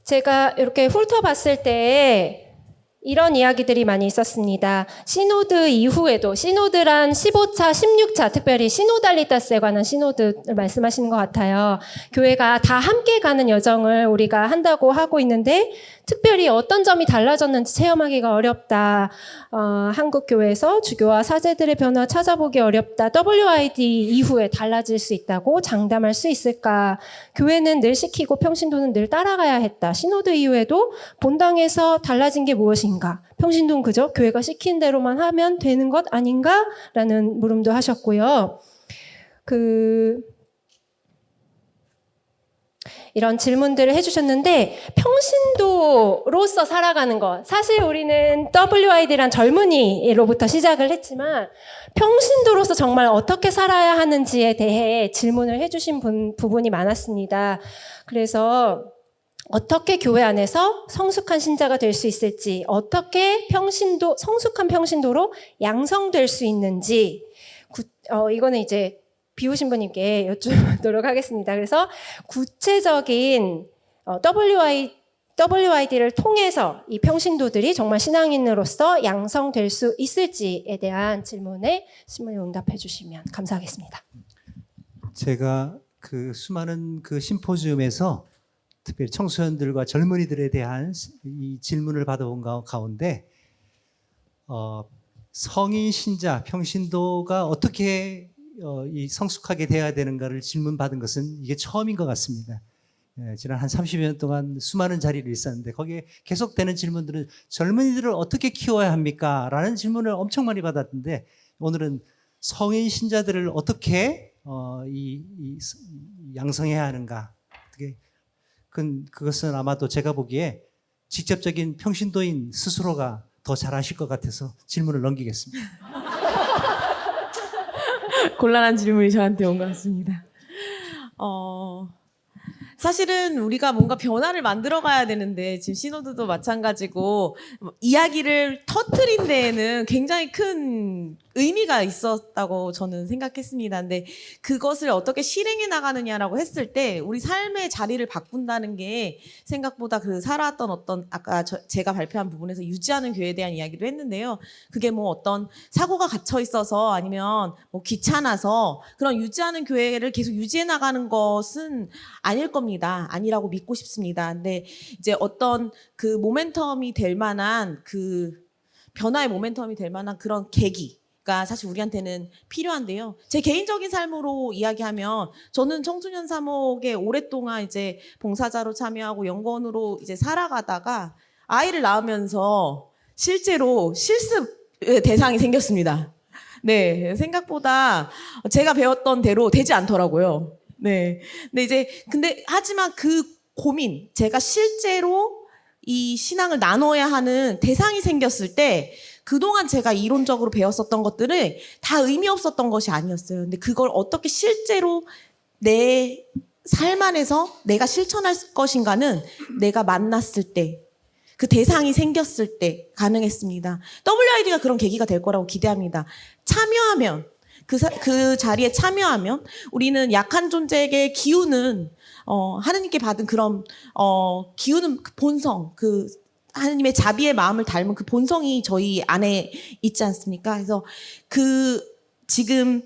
Speaker 6: 제가 이렇게 훑어봤을 때 이런 이야기들이 많이 있었습니다. 시노드 이후에도 시노드란 15차, 16차, 특별히 시노달리타스에 관한 시노드를 말씀하시는 것 같아요. 교회가 다 함께 가는 여정을 우리가 한다고 하고 있는데 특별히 어떤 점이 달라졌는지 체험하기가 어렵다. 한국 교회에서 주교와 사제들의 변화 찾아보기 어렵다. WID 이후에 달라질 수 있다고 장담할 수 있을까? 교회는 늘 시키고 평신도는 늘 따라가야 했다. 시노드 이후에도 본당에서 달라진 게 무엇인가? 평신도는 그저 교회가 시킨 대로만 하면 되는 것 아닌가? 라는 물음도 이런 질문들을 해주셨는데 평신도로서 살아가는 것. 사실 우리는 WID란 젊은이로부터 시작을 했지만 평신도로서 정말 어떻게 살아야 하는지에 대해 질문을 해주신 부분이 많았습니다. 그래서 어떻게 교회 안에서 성숙한 신자가 될 수 있을지, 어떻게 성숙한 평신도로 양성될 수 있는지, 이거는 이제 비우신 분님께 여쭈도록 하겠습니다. 그래서 구체적인 WID를 통해서 이 평신도들이 정말 신앙인으로서 양성될 수 있을지에 대한 질문에 신부님 응답해 주시면 감사하겠습니다.
Speaker 12: 제가 그 수많은 그 심포지움에서 특별히 청소년들과 젊은이들에 대한 이 질문을 받아본 가운데 성인 신자, 평신도가 어떻게 이 성숙하게 되어야 되는가를 질문받은 것은 이게 처음인 것 같습니다. 지난 한 30여 년 동안 수많은 자리를 있었는데 거기에 계속되는 질문들은 젊은이들을 어떻게 키워야 합니까? 라는 질문을 엄청 많이 받았는데 오늘은 성인 신자들을 어떻게 양성해야 하는가? 어떻게 그것은 아마도 제가 보기에 직접적인 평신도인 스스로가 더 잘하실 것 같아서 질문을 넘기겠습니다.
Speaker 13: 곤란한 질문이 저한테 온 것 같습니다. 사실은 우리가 뭔가 변화를 만들어 가야 되는데 지금 신호들도 마찬가지고 이야기를 터뜨린 데에는 굉장히 큰 의미가 있었다고 저는 생각했습니다. 근데 그것을 어떻게 실행해 나가느냐라고 했을 때 우리 삶의 자리를 바꾼다는 게 생각보다 그 살아왔던 어떤 아까 제가 발표한 부분에서 유지하는 교회에 대한 이야기도 했는데요. 그게 뭐 어떤 사고가 갇혀 있어서 아니면 뭐 귀찮아서 그런 유지하는 교회를 계속 유지해 나가는 것은 아닐 겁니다. 아니라고 믿고 싶습니다. 근데 이제 어떤 그 모멘텀이 될 만한 그 변화의 모멘텀이 될 만한 그런 계기가 사실 우리한테는 필요한데요. 제 개인적인 삶으로 이야기하면 저는 청소년 사목에 오랫동안 이제 봉사자로 참여하고 연구원으로 이제 살아가다가 아이를 낳으면서 실제로 실습 대상이 생겼습니다. 네, 생각보다 제가 배웠던 대로 되지 않더라고요. 네. 근데 하지만 그 고민, 제가 실제로 이 신앙을 나눠야 하는 대상이 생겼을 때 그동안 제가 이론적으로 배웠었던 것들은 다 의미 없었던 것이 아니었어요. 근데 그걸 어떻게 실제로 내 삶 안에서 내가 실천할 것인가는 내가 만났을 때, 그 대상이 생겼을 때 가능했습니다. WID가 그런 계기가 될 거라고 기대합니다. 참여하면, 그 자리에 참여하면 우리는 약한 존재에게 기우는 하느님께 받은 그런 기우는 그 본성, 그 하느님의 자비의 마음을 닮은 그 본성이 저희 안에 있지 않습니까? 그래서 지금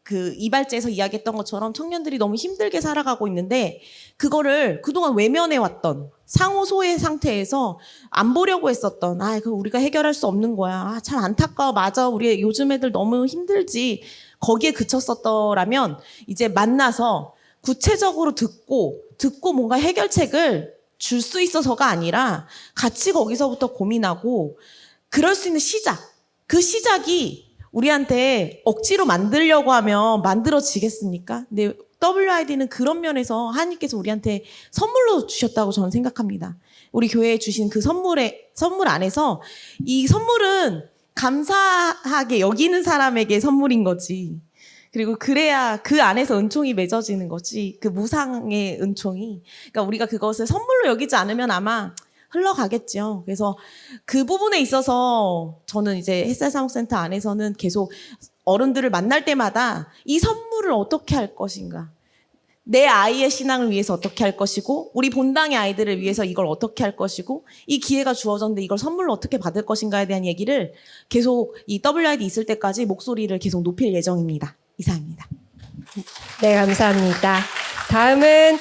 Speaker 13: 그 이발제에서 이야기했던 것처럼 청년들이 너무 힘들게 살아가고 있는데 그거를 그동안 외면해왔던 상호 소외 상태에서 안 보려고 했었던 그거 우리가 해결할 수 없는 거야. 참 안타까워. 맞아. 우리 요즘 애들 너무 힘들지. 거기에 그쳤었더라면 이제 만나서 구체적으로 듣고 뭔가 해결책을 줄 수 있어서가 아니라 같이 거기서부터 고민하고 그럴 수 있는 시작. 그 시작이 우리한테 억지로 만들려고 하면 만들어지겠습니까? 근데 WID는 그런 면에서 하나님께서 우리한테 선물로 주셨다고 저는 생각합니다. 우리 교회에 주신 그 선물 안에서 이 선물은 감사하게 여기는 사람에게 선물인 거지. 그리고 그래야 그 안에서 은총이 맺어지는 거지. 그 무상의 은총이. 그러니까 우리가 그것을 선물로 여기지 않으면 아마 흘러가겠죠. 그래서 그 부분에 있어서 저는 이제 햇살 사목센터 안에서는 계속 어른들을 만날 때마다 이 선물을 어떻게 할 것인가, 내 아이의 신앙을 위해서 어떻게 할 것이고 우리 본당의 아이들을 위해서 이걸 어떻게 할 것이고 이 기회가 주어졌는데 이걸 선물로 어떻게 받을 것인가에 대한 얘기를 계속 이 WID 있을 때까지 목소리를 계속 높일 예정입니다. 이상입니다.
Speaker 6: 네, 감사합니다. 다음은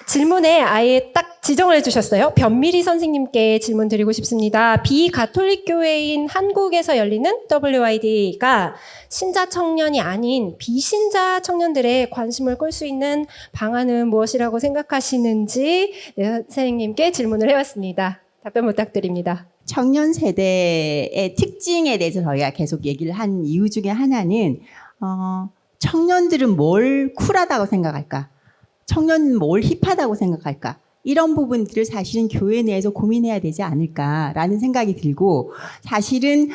Speaker 6: 질문에 아예 딱 지정을 해주셨어요. 변미리 선생님께 질문 드리고 싶습니다. 비가톨릭 교회인 한국에서 열리는 WID가 신자 청년이 아닌 비신자 청년들의 관심을 끌 수 있는 방안은 무엇이라고 생각하시는지 선생님께 질문을 해봤습니다. 답변 부탁드립니다.
Speaker 3: 청년 세대의 특징에 대해서 저희가 계속 얘기를 한 이유 중에 하나는 청년들은 뭘 쿨하다고 생각할까? 청년 뭘 힙하다고 생각할까? 이런 부분들을 사실은 교회 내에서 고민해야 되지 않을까라는 생각이 들고, 사실은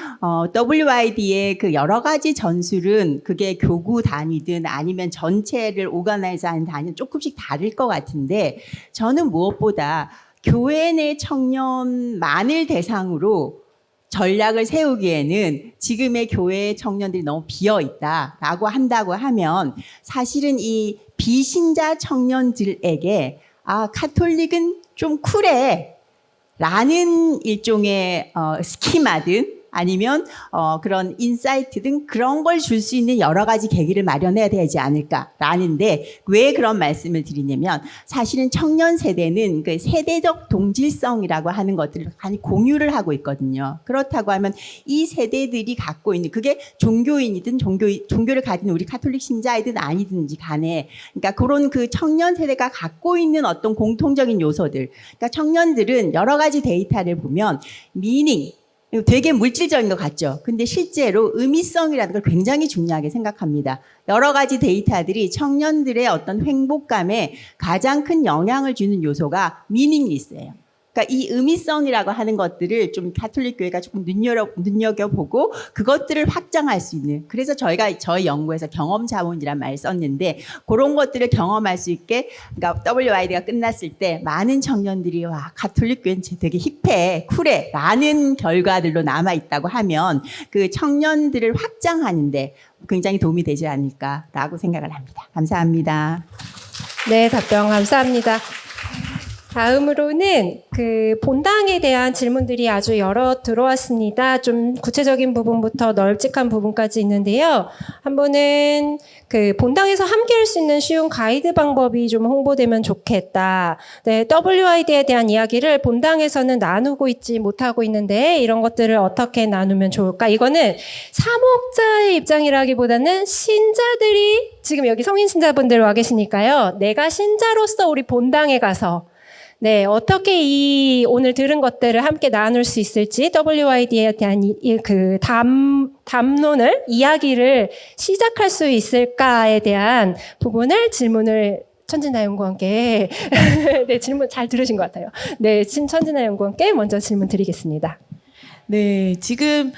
Speaker 3: WYD의 그 여러 가지 전술은 그게 교구 단위든 아니면 전체를 오가나이즈하는 단위는 조금씩 다를 것 같은데, 저는 무엇보다 교회 내 청년만을 대상으로 전략을 세우기에는 지금의 교회 청년들이 너무 비어 있다라고 한다고 하면, 사실은 이 비신자 청년들에게 카톨릭은 좀 쿨해 라는 일종의 스키마든 아니면 그런 인사이트든 그런 걸 줄 수 있는 여러 가지 계기를 마련해야 되지 않을까라는데, 왜 그런 말씀을 드리냐면, 사실은 청년 세대는 그 세대적 동질성이라고 하는 것들을 많이 공유를 하고 있거든요. 그렇다고 하면 이 세대들이 갖고 있는, 그게 종교인이든 종교를 가진 우리 카톨릭 신자이든 아니든지 간에, 그러니까 그런 그 청년 세대가 갖고 있는 어떤 공통적인 요소들, 그러니까 청년들은 여러 가지 데이터를 보면 미닝, 되게 물질적인 것 같죠. 근데 실제로 의미성이라는 걸 굉장히 중요하게 생각합니다. 여러 가지 데이터들이 청년들의 어떤 행복감에 가장 큰 영향을 주는 요소가 미닝리스예요. 그러니까 이 의미성이라고 하는 것들을 좀 가톨릭 교회가 조금 눈여겨보고 그것들을 확장할 수 있는, 그래서 저희가 저희 연구에서 경험 자본이란 말을 썼는데, 그런 것들을 경험할 수 있게, 그러니까 WYD가 끝났을 때 많은 청년들이 와, 가톨릭 교회는 되게 힙해, 쿨해 라는 결과들로 남아있다고 하면 그 청년들을 확장하는데 굉장히 도움이 되지 않을까라고 생각을 합니다. 감사합니다.
Speaker 6: 네, 답변 감사합니다. 다음으로는 그 본당에 대한 질문들이 아주 여러 들어왔습니다. 좀 구체적인 부분부터 널찍한 부분까지 있는데요. 한 번은 그 본당에서 함께할 수 있는 쉬운 가이드 방법이 좀 홍보되면 좋겠다. 네, WID에 대한 이야기를 본당에서는 나누고 있지 못하고 있는데 이런 것들을 어떻게 나누면 좋을까? 이거는 사목자의 입장이라기보다는 신자들이, 지금 여기 성인 신자분들 와 계시니까요. 내가 신자로서 우리 본당에 가서 네, 어떻게 이 오늘 들은 것들을 함께 나눌 수 있을지, WID에 대한 그 담론을, 이야기를 시작할 수 있을까에 대한 부분을 질문을 천진아 연구원께 네, 질문 잘 들으신 것 같아요. 네, 천진아 연구원께 먼저 질문 드리겠습니다.
Speaker 13: 네, 지금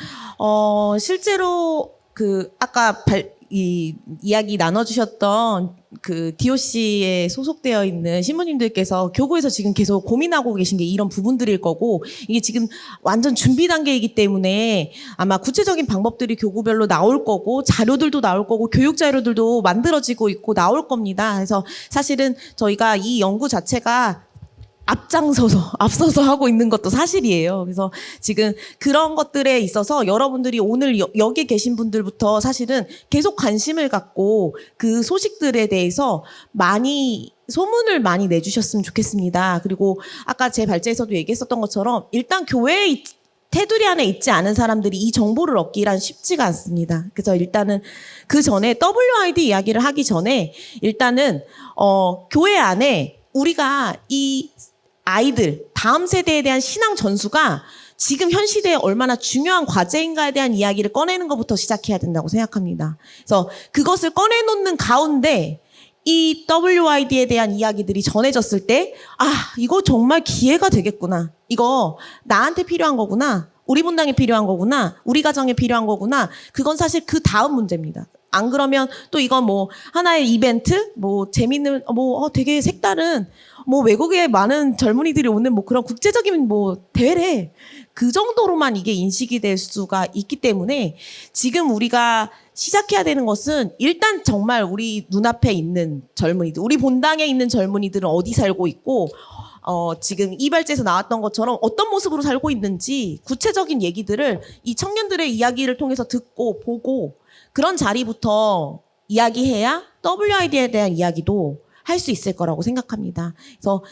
Speaker 13: 실제로 그 아까 이 이야기 나눠주셨던 그 DOC에 소속되어 있는 신부님들께서 교구에서 지금 계속 고민하고 계신 게 이런 부분들일 거고, 이게 지금 완전 준비 단계이기 때문에 아마 구체적인 방법들이 교구별로 나올 거고, 자료들도 나올 거고, 교육 자료들도 만들어지고 있고 나올 겁니다. 그래서 사실은 저희가 이 연구 자체가 앞서서 하고 있는 것도 사실이에요. 그래서 지금 그런 것들에 있어서 여러분들이 오늘 여기 계신 분들부터 사실은 계속 관심을 갖고 그 소식들에 대해서 소문을 많이 내주셨으면 좋겠습니다. 그리고 아까 제 발제에서도 얘기했었던 것처럼 일단 교회의 테두리 안에 있지 않은 사람들이 이 정보를 얻기란 쉽지가 않습니다. 그래서 일단은 그 전에 WID 이야기를 하기 전에 일단은 교회 안에 우리가 이 아이들, 다음 세대에 대한 신앙 전수가 지금 현 시대에 얼마나 중요한 과제인가에 대한 이야기를 꺼내는 것부터 시작해야 된다고 생각합니다. 그래서 그것을 꺼내놓는 가운데 이 WID에 대한 이야기들이 전해졌을 때, 이거 정말 기회가 되겠구나. 이거 나한테 필요한 거구나. 우리 분당에 필요한 거구나. 우리 가정에 필요한 거구나. 그건 사실 그 다음 문제입니다. 안 그러면 또 이건 뭐 하나의 이벤트, 뭐 재밌는, 되게 색다른, 뭐 외국에 많은 젊은이들이 오는 뭐 그런 국제적인 뭐 대회, 그 정도로만 이게 인식이 될 수가 있기 때문에 지금 우리가 시작해야 되는 것은 일단 정말 우리 눈앞에 있는 젊은이들, 우리 본당에 있는 젊은이들은 어디 살고 있고, 지금 이발제에서 나왔던 것처럼 어떤 모습으로 살고 있는지 구체적인 얘기들을 이 청년들의 이야기를 통해서 듣고 보고, 그런 자리부터 이야기해야 WID에 대한 이야기도 할 수 있을 거라고 생각합니다. 그래서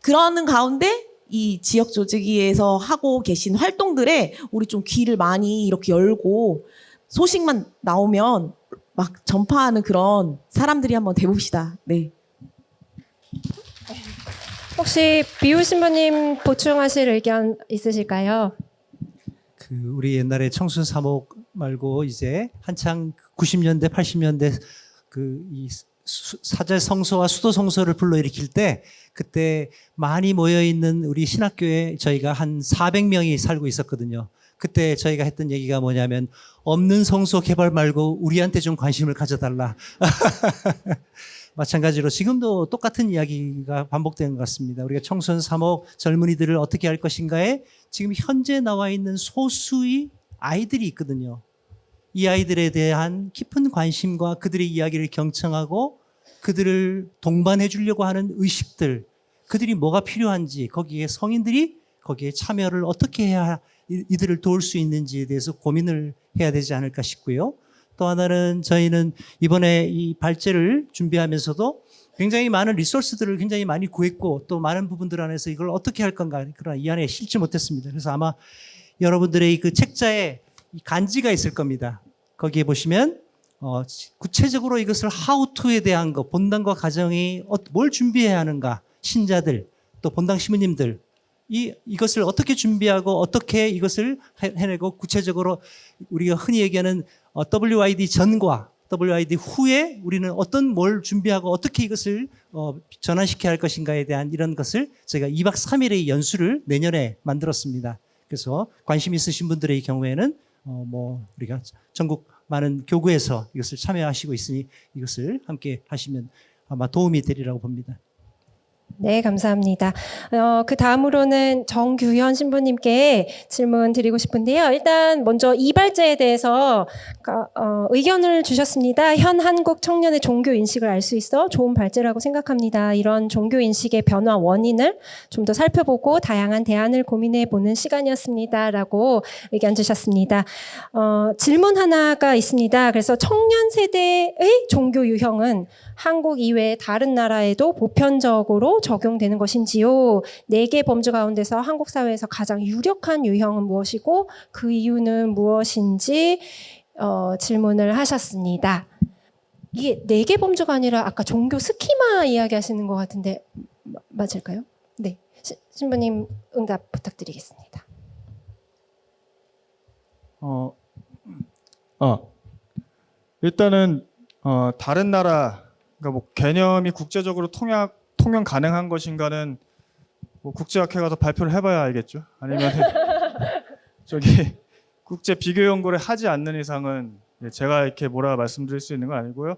Speaker 13: 그러는 가운데 이 지역 조직위에서 하고 계신 활동들에 우리 좀 귀를 많이 이렇게 열고 소식만 나오면 막 전파하는 그런 사람들이 한번 돼봅시다. 네.
Speaker 6: 혹시 비우 신부님 보충하실 의견 있으실까요?
Speaker 12: 우리 옛날에 청순 사목 말고 이제 한창 90년대, 80년대 이 사제 성소와 수도 성소를 불러일으킬 때 그때 많이 모여 있는 우리 신학교에 저희가 한 400명이 살고 있었거든요. 그때 저희가 했던 얘기가 뭐냐면 없는 성소 개발 말고 우리한테 좀 관심을 가져달라. 마찬가지로 지금도 똑같은 이야기가 반복되는 것 같습니다. 우리가 청소년 3억 젊은이들을 어떻게 할 것인가에 지금 현재 나와 있는 소수의 아이들이 있거든요. 이 아이들에 대한 깊은 관심과 그들의 이야기를 경청하고 그들을 동반해 주려고 하는 의식들, 그들이 뭐가 필요한지, 거기에 성인들이 거기에 참여를 어떻게 해야 이들을 도울 수 있는지에 대해서 고민을 해야 되지 않을까 싶고요. 또 하나는 저희는 이번에 이 발제를 준비하면서도 굉장히 많은 리소스들을 굉장히 많이 구했고 또 많은 부분들 안에서 이걸 어떻게 할 건가, 그러나 이 안에 실지 못했습니다. 그래서 아마 여러분들의 그 책자에 이 간지가 있을 겁니다. 거기에 보시면 구체적으로 이것을 how to에 대한 것, 본당과 가정이 뭘 준비해야 하는가, 신자들 또 본당 시민님들 이것을 어떻게 준비하고 어떻게 이것을 해내고 구체적으로 우리가 흔히 얘기하는 WID 전과 WID 후에 우리는 뭘 준비하고 어떻게 이것을 전환시켜야 할 것인가에 대한 이런 것을 저희가 2박 3일의 연수를 내년에 만들었습니다. 그래서 관심 있으신 분들의 경우에는 우리가 전국 많은 교구에서 이것을 참여하시고 있으니 이것을 함께 하시면 아마 도움이 되리라고 봅니다.
Speaker 6: 네, 감사합니다. 그 다음으로는 정규현 신부님께 질문 드리고 싶은데요. 일단 먼저 이 발제에 대해서 의견을 주셨습니다. 현 한국 청년의 종교 인식을 알 수 있어 좋은 발제라고 생각합니다. 이런 종교 인식의 변화 원인을 좀 더 살펴보고 다양한 대안을 고민해 보는 시간이었습니다라고 의견 주셨습니다. 질문 하나가 있습니다. 그래서 청년 세대의 종교 유형은 한국 이외의 다른 나라에도 보편적으로 적용되는 것인지요? 4개 범주 가운데서 한국 사회에서 가장 유력한 유형은 무엇이고 그 이유는 무엇인지 질문을 하셨습니다. 이게 4개 범주가 아니라 아까 종교 스키마 이야기하시는 것 같은데 맞을까요? 네, 신부님 응답 부탁드리겠습니다.
Speaker 4: 일단은 다른 나라, 그러니까 개념이 국제적으로 통용 가능한 것인가는 국제학회 가서 발표를 해봐야 알겠죠. 아니면 국제 비교 연구를 하지 않는 이상은 제가 이렇게 뭐라 말씀드릴 수 있는 건 아니고요.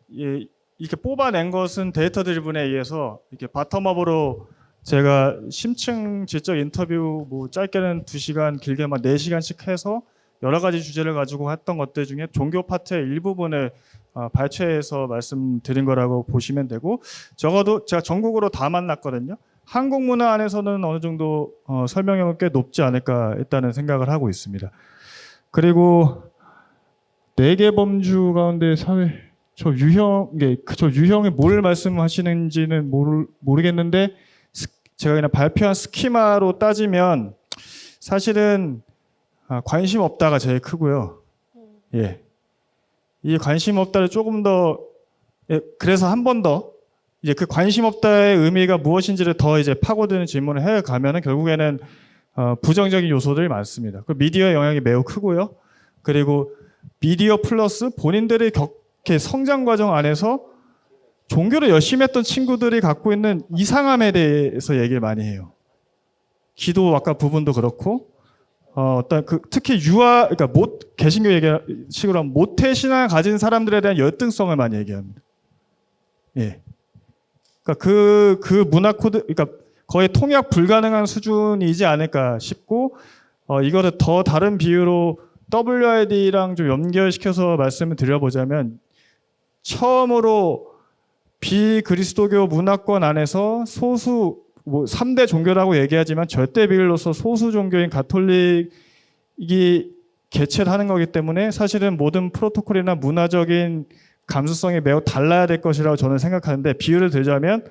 Speaker 4: 이렇게 뽑아낸 것은 데이터 드리븐에 의해서 이렇게 바텀업으로 제가 심층 질적 인터뷰 짧게는 2시간, 길게 4시간씩 해서 여러 가지 주제를 가지고 했던 것들 중에 종교 파트의 일부분을 발췌해서 말씀드린 거라고 보시면 되고, 적어도 제가 전국으로 다 만났거든요. 한국 문화 안에서는 어느 정도 설명력은 꽤 높지 않을까 했다는 생각을 하고 있습니다. 그리고 4개 범주 가운데 저 유형에 뭘 말씀하시는지는 모르겠는데 제가 그냥 발표한 스키마로 따지면 사실은 관심 없다가 제일 크고요. 예. 이 관심 없다를 조금 더, 그래서 한 번 더 이제 그 관심 없다의 의미가 무엇인지를 더 이제 파고드는 질문을 해 가면은 결국에는 부정적인 요소들이 많습니다. 그 미디어의 영향이 매우 크고요. 그리고 미디어 플러스 본인들의 성장 과정 안에서 종교를 열심히 했던 친구들이 갖고 있는 이상함에 대해서 얘기를 많이 해요. 기도 아까 부분도 그렇고, 특히 그러니까 개신교 식으로 하면 모태 신앙을 가진 사람들에 대한 열등성을 많이 얘기합니다. 예. 그러니까 그 문화 코드, 그러니까 거의 통역 불가능한 수준이지 않을까 싶고, 이거를 더 다른 비유로 WID랑 좀 연결시켜서 말씀을 드려보자면, 처음으로 비그리스도교 문화권 안에서 소수 3대 종교라고 얘기하지만 절대 비율로서 소수 종교인 가톨릭이 개최를 하는 거기 때문에 사실은 모든 프로토콜이나 문화적인 감수성이 매우 달라야 될 것이라고 저는 생각하는데, 비유를 들자면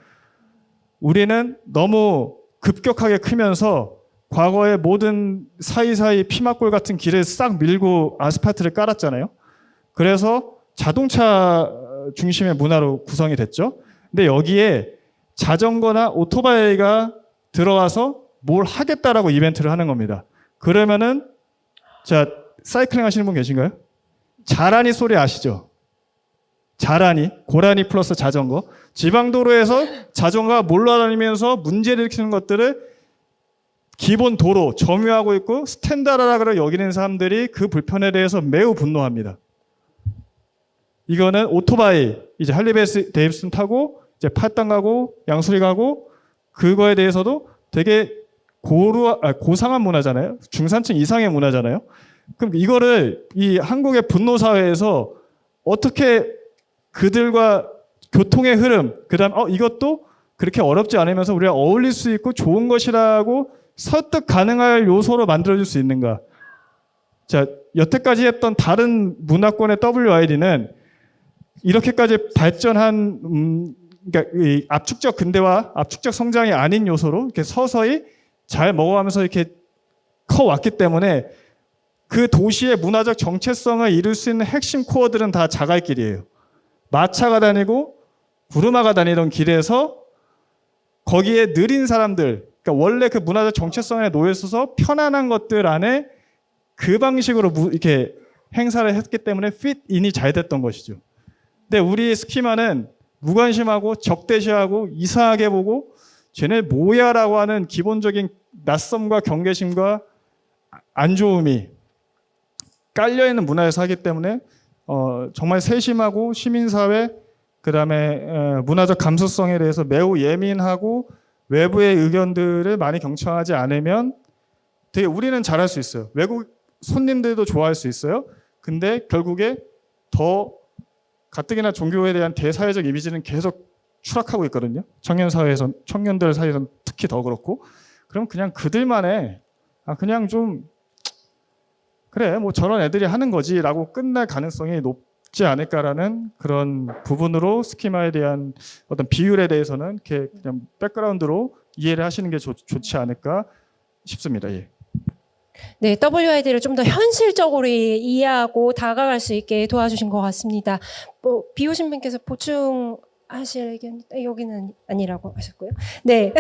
Speaker 4: 우리는 너무 급격하게 크면서 과거의 모든 사이사이 피막골 같은 길을 싹 밀고 아스팔트를 깔았잖아요. 그래서 자동차 중심의 문화로 구성이 됐죠. 근데 여기에 자전거나 오토바이가 들어와서 뭘 하겠다라고 이벤트를 하는 겁니다. 그러면은, 자, 사이클링 하시는 분 계신가요? 자라니 소리 아시죠? 자라니, 고라니 플러스 자전거. 지방도로에서 자전거가 몰려다니면서 문제를 일으키는 것들을 기본 도로, 점유하고 있고 스탠다드라고 여기는 사람들이 그 불편에 대해서 매우 분노합니다. 이거는 오토바이, 이제 할리 데이비슨 타고 이제 팔당 가고 양수리 가고 그거에 대해서도 되게 고상한 문화잖아요. 중산층 이상의 문화잖아요. 그럼 이거를 이 한국의 분노 사회에서 어떻게 그들과 교통의 흐름, 그다음 이것도 그렇게 어렵지 않으면서 우리가 어울릴 수 있고 좋은 것이라고 설득 가능할 요소로 만들어줄 수 있는가? 자, 여태까지 했던 다른 문화권의 WID는 이렇게까지 발전한 그러니까 이 압축적 근대화, 압축적 성장이 아닌 요소로 이렇게 서서히 잘 먹어가면서 이렇게 커왔기 때문에 그 도시의 문화적 정체성을 이룰 수 있는 핵심 코어들은 다 자갈길이에요. 마차가 다니고 구르마가 다니던 길에서 거기에 느린 사람들, 그러니까 원래 그 문화적 정체성에 놓여 있어서 편안한 것들 안에 그 방식으로 이렇게 행사를 했기 때문에 핏인이 잘 됐던 것이죠. 근데 우리 스키마는 무관심하고 적대시하고 이상하게 보고 쟤네 뭐야라고 하는 기본적인 낯섦과 경계심과 안 좋음이 깔려있는 문화에서 하기 때문에 정말 세심하고 시민사회 그다음에 문화적 감수성에 대해서 매우 예민하고 외부의 의견들을 많이 경청하지 않으면 되게 우리는 잘할 수 있어요. 외국 손님들도 좋아할 수 있어요. 근데 결국에 더 가뜩이나 종교에 대한 대사회적 이미지는 계속 추락하고 있거든요. 청년들 사이에서는 특히 더 그렇고. 그럼 그냥 그들만의 그냥 좀 그래 뭐 저런 애들이 하는 거지라고 끝날 가능성이 높지 않을까라는 그런 부분으로 스키마에 대한 어떤 비율에 대해서는 이렇게 그냥 백그라운드로 이해를 하시는 게 좋지 않을까 싶습니다. 예.
Speaker 6: 네, WID를 좀 더 현실적으로 이해하고 다가갈 수 있게 도와주신 것 같습니다. 비오신 분께서 보충하실 의견, 여기는 아니라고 하셨고요. 네,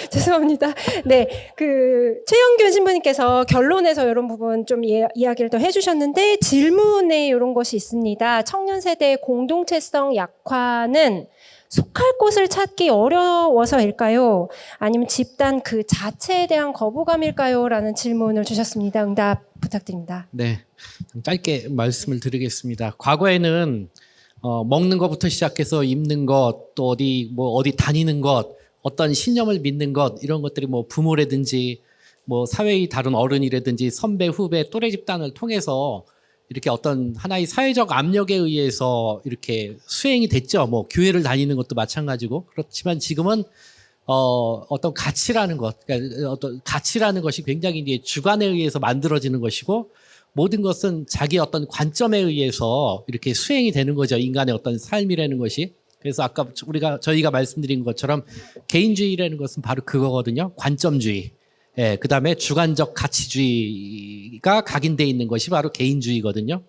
Speaker 6: 죄송합니다. 네, 최영균 신부님께서 결론에서 이런 부분 좀 이야기를 더 해주셨는데 질문에 이런 것이 있습니다. 청년 세대의 공동체성 약화는 속할 곳을 찾기 어려워서일까요? 아니면 집단 그 자체에 대한 거부감일까요? 라는 질문을 주셨습니다. 응답 부탁드립니다.
Speaker 5: 네, 짧게 말씀을 드리겠습니다. 과거에는 먹는 것부터 시작해서 입는 것, 또 어디 다니는 것, 어떤 신념을 믿는 것 이런 것들이 뭐 부모라든지 뭐 사회의 다른 어른이라든지 선배, 후배, 또래 집단을 통해서 이렇게 어떤 하나의 사회적 압력에 의해서 이렇게 수행이 됐죠. 뭐 교회를 다니는 것도 마찬가지고. 그렇지만 지금은 어떤 가치라는 것, 그러니까 어떤 가치라는 것이 굉장히 이제 주관에 의해서 만들어지는 것이고 모든 것은 자기 어떤 관점에 의해서 이렇게 수행이 되는 거죠. 인간의 어떤 삶이라는 것이. 그래서 아까 저희가 말씀드린 것처럼 개인주의라는 것은 바로 그거거든요. 관점주의. 예, 그 다음에 주관적 가치주의가 각인되어 있는 것이 바로 개인주의거든요.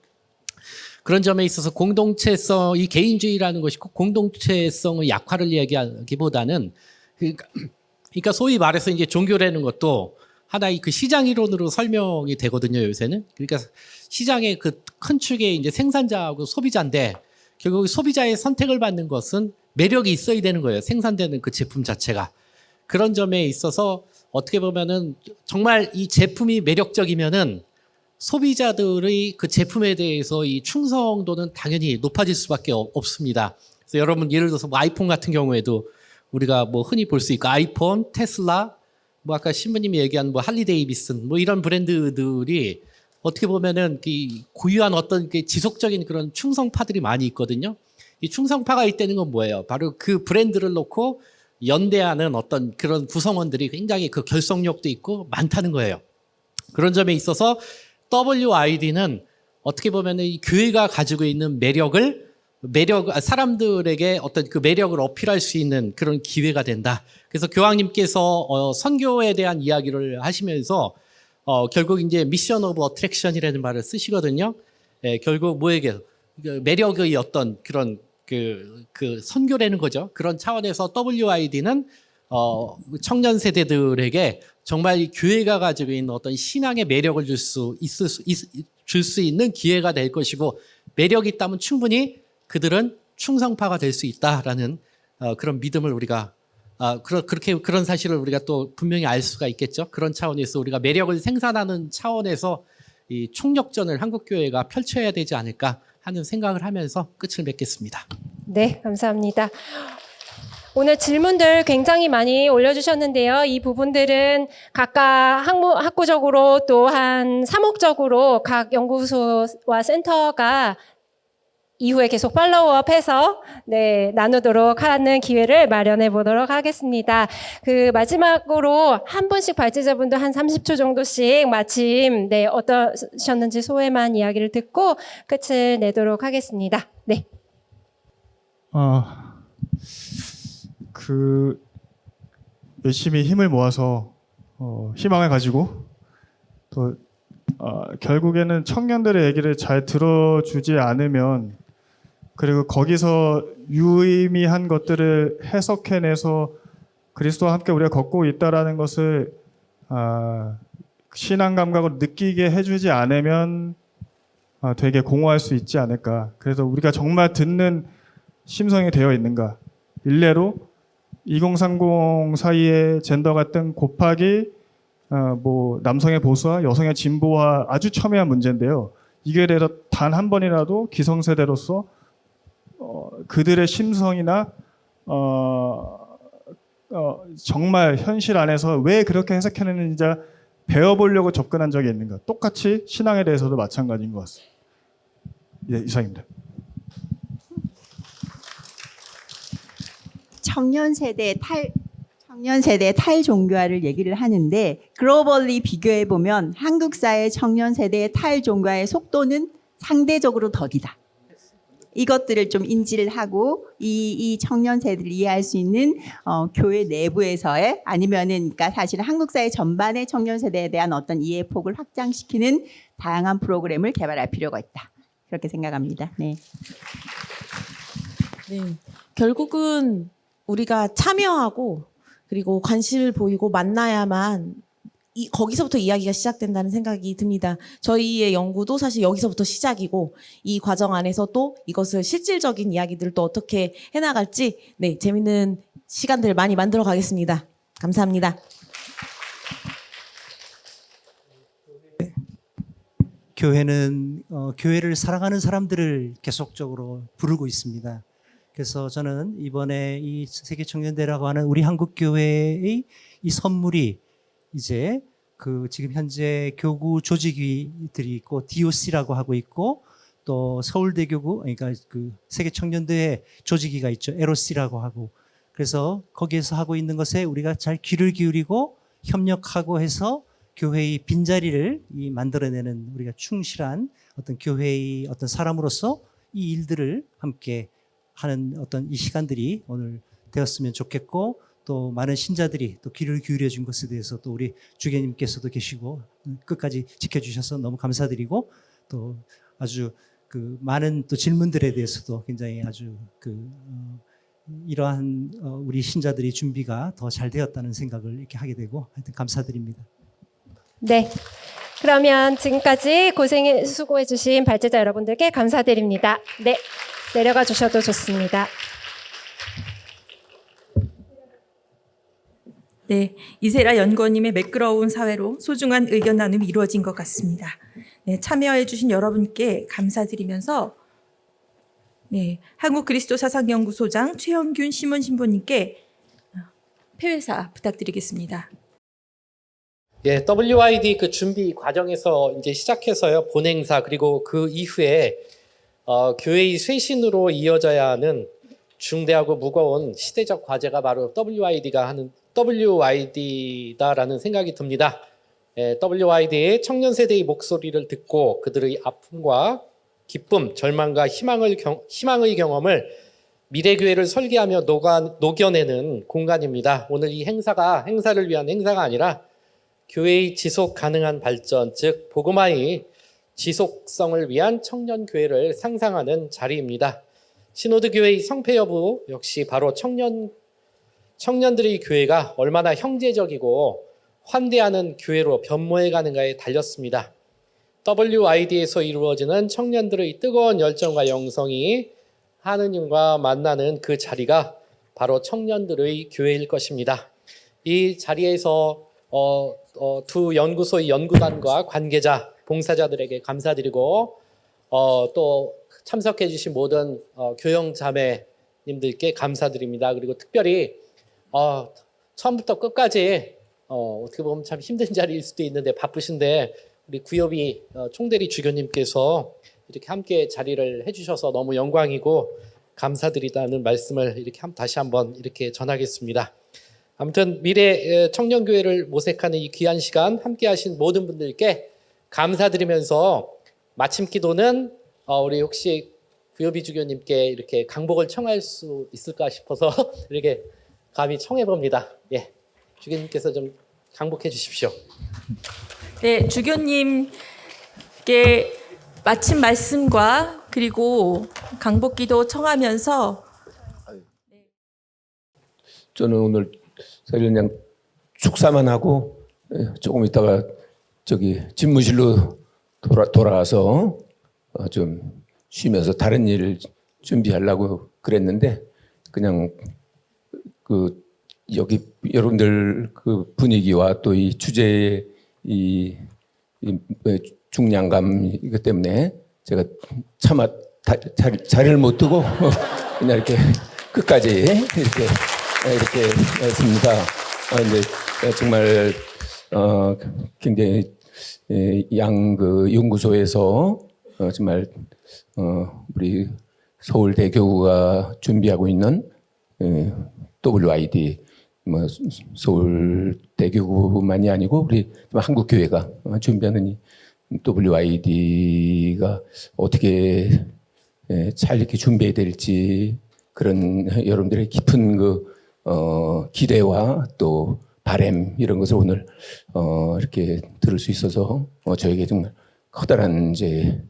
Speaker 5: 그런 점에 있어서 이 개인주의라는 것이 꼭 공동체성의 약화를 이야기하기보다는 그러니까 소위 말해서 이제 종교라는 것도 하나의 그 시장 이론으로 설명이 되거든요, 요새는. 그러니까 시장의 그 큰 축의 이제 생산자하고 소비자인데 결국 소비자의 선택을 받는 것은 매력이 있어야 되는 거예요. 생산되는 그 제품 자체가. 그런 점에 있어서 어떻게 보면은 정말 이 제품이 매력적이면은 소비자들의 그 제품에 대해서 이 충성도는 당연히 높아질 수밖에 없습니다. 그래서 여러분 예를 들어서 뭐 아이폰 같은 경우에도 우리가 뭐 흔히 볼 수 있고 아이폰, 테슬라, 뭐 아까 신부님이 얘기한 뭐 할리 데이비슨 뭐 이런 브랜드들이 어떻게 보면은 이 고유한 어떤 지속적인 그런 충성파들이 많이 있거든요. 이 충성파가 있다는 건 뭐예요? 바로 그 브랜드를 놓고 연대하는 어떤 그런 구성원들이 굉장히 그 결속력도 있고 많다는 거예요. 그런 점에 있어서 WID는 어떻게 보면 이 교회가 가지고 있는 사람들에게 어떤 그 매력을 어필할 수 있는 그런 기회가 된다. 그래서 교황님께서 선교에 대한 이야기를 하시면서 결국 이제 미션 오브 어트랙션이라는 말을 쓰시거든요. 예, 결국 뭐에게 매력의 어떤 그런 그 선교라는 거죠. 그런 차원에서 WID는 청년 세대들에게 정말 이 교회가 가지고 있는 어떤 신앙의 매력을 줄 수 있는 기회가 될 것이고 매력이 있다면 충분히 그들은 충성파가 될 수 있다라는 그런 믿음을 우리가 그런 사실을 우리가 또 분명히 알 수가 있겠죠. 그런 차원에서 우리가 매력을 생산하는 차원에서 이 총력전을 한국교회가 펼쳐야 되지 않을까 하는 생각을 하면서 끝을 맺겠습니다.
Speaker 6: 네, 감사합니다. 오늘 질문들 굉장히 많이 올려주셨는데요. 이 부분들은 각각 학구적으로 또한 사목적으로 각 연구소와 센터가 이후에 계속 팔로우업해서 나누도록 하는 기회를 마련해 보도록 하겠습니다. 마지막으로 한 분씩 발제자분도 한 30초 정도씩 마침 어떠셨는지 소회만 이야기를 듣고 끝을 내도록 하겠습니다. 네.
Speaker 4: 열심히 힘을 모아서 희망을 가지고 또 결국에는 청년들의 얘기를 잘 들어주지 않으면, 그리고 거기서 유의미한 것들을 해석해내서 그리스도와 함께 우리가 걷고 있다라는 것을 신앙 감각으로 느끼게 해주지 않으면 되게 공허할 수 있지 않을까. 그래서 우리가 정말 듣는 심성이 되어 있는가. 일례로 2030 사이에 젠더 갈등 곱하기 남성의 보수와 여성의 진보와 아주 첨예한 문제인데요. 이게 대해서 단 한 번이라도 기성세대로서 그들의 심성이나 정말 현실 안에서 왜 그렇게 해석해내는지 배워보려고 접근한 적이 있는가. 똑같이 신앙에 대해서도 마찬가지인 것 같습니다. 예, 이상입니다.
Speaker 3: 청년 세대 탈종교화를 얘기를 하는데, 글로벌리 비교해 보면 한국 사회 청년 세대의 탈종교화의 속도는 상대적으로 더디다. 이것들을 좀 인지를 하고 이 청년 세대를 이해할 수 있는 교회 내부에서의, 아니면은 그러니까 사실 한국 사회 전반의 청년 세대에 대한 어떤 이해 폭을 확장시키는 다양한 프로그램을 개발할 필요가 있다. 그렇게 생각합니다. 네.
Speaker 13: 네. 결국은 우리가 참여하고 그리고 관심을 보이고 만나야만 거기서부터 이야기가 시작된다는 생각이 듭니다. 저희의 연구도 사실 여기서부터 시작이고, 이 과정 안에서 또 이것을 실질적인 이야기들을 또 어떻게 해나갈지 재밌는 시간들을 많이 만들어 가겠습니다. 감사합니다.
Speaker 12: 교회는 교회를 사랑하는 사람들을 계속적으로 부르고 있습니다. 그래서 저는 이번에 이 세계청년대라고 하는 우리 한국교회의 이 선물이 이제 지금 현재 교구 조직위들이 있고 DOC라고 하고 있고, 또 서울대교구, 그러니까 세계청년대회 조직위가 있죠. LOC라고 하고. 그래서 거기에서 하고 있는 것에 우리가 잘 귀를 기울이고 협력하고 해서 교회의 빈자리를 만들어내는, 우리가 충실한 어떤 교회의 어떤 사람으로서 이 일들을 함께 하는 어떤 이 시간들이 오늘 되었으면 좋겠고, 또 많은 신자들이 또 귀를 기울여 준 것에 대해서 또 우리 주교님께서도 계시고 끝까지 지켜주셔서 너무 감사드리고, 또 아주 많은 또 질문들에 대해서도 굉장히 아주 이러한 우리 신자들이 준비가 더 잘 되었다는 생각을 이렇게 하게 되고, 하여튼 감사드립니다.
Speaker 6: 네. 그러면 지금까지 수고해 주신 발제자 여러분들께 감사드립니다. 네. 내려가 주셔도 좋습니다.
Speaker 2: 네, 이세라 연구원님의 매끄러운 사회로 소중한 의견 나눔이 이루어진 것 같습니다. 네, 참여해 주신 여러분께 감사드리면서 한국그리스도사상연구소장 최영균 심은 신부님께 폐회사 부탁드리겠습니다.
Speaker 5: 예, WID 준비 과정에서 이제 시작해서요, 본행사, 그리고 그 이후에 교회의 쇄신으로 이어져야 하는 중대하고 무거운 시대적 과제가 바로 WID다라는 생각이 듭니다. WID의 청년 세대의 목소리를 듣고 그들의 아픔과 기쁨, 절망과 희망의 경험을 미래교회를 설계하며 녹여내는 공간입니다. 오늘 이 행사를 위한 행사가 아니라 교회의 지속 가능한 발전, 즉 복음화의 지속성을 위한 청년교회를 상상하는 자리입니다. 시노드 교회의 성패 여부 역시 바로 청년들의 교회가 얼마나 형제적이고 환대하는 교회로 변모해 가는가에 달렸습니다. WID에서 이루어지는 청년들의 뜨거운 열정과 영성이 하느님과 만나는 그 자리가 바로 청년들의 교회일 것입니다. 이 자리에서 두 연구소의 연구단과 관계자, 봉사자들에게 감사드리고 또 참석해 주신 모든 교영 자매님들께 감사드립니다. 그리고 특별히 처음부터 끝까지 어떻게 보면 참 힘든 자리일 수도 있는데 바쁘신데 우리 구여비 총대리 주교님께서 이렇게 함께 자리를 해주셔서 너무 영광이고 감사드리다는 말씀을 이렇게 다시 한번 이렇게 전하겠습니다. 아무튼 미래 청년교회를 모색하는 이 귀한 시간 함께하신 모든 분들께 감사드리면서 마침 기도는 우리 혹시 구여비 주교님께 이렇게 강복을 청할 수 있을까 싶어서 이렇게 감히 청해 봅니다. 예, 주교님께서 좀 강복해 주십시오.
Speaker 2: 네, 주교님께 마침 말씀과 그리고 강복기도 청하면서
Speaker 14: 저는 오늘 사실 그냥 축사만 하고 조금 있다가 저기 집무실로 돌아가서 좀 쉬면서 다른 일을 준비하려고 그랬는데 그냥 그 여기 여러분들 그 분위기와 또 이 주제의 이 중량감 이것 때문에 제가 차마 자리를 못 두고 그냥 이렇게 끝까지 이렇게 했습니다. 근데 정말 굉장히 그 연구소에서 정말 우리 서울대교구가 준비하고 있는 WID 뭐 서울대교구만이 아니고 우리 한국교회가 준비하는 이 WID가 어떻게 잘 이렇게 준비해야 될지 그런 여러분들의 깊은 그 기대와 또 바람 이런 것을 오늘 이렇게 들을 수 있어서 저에게 정말 커다란 이제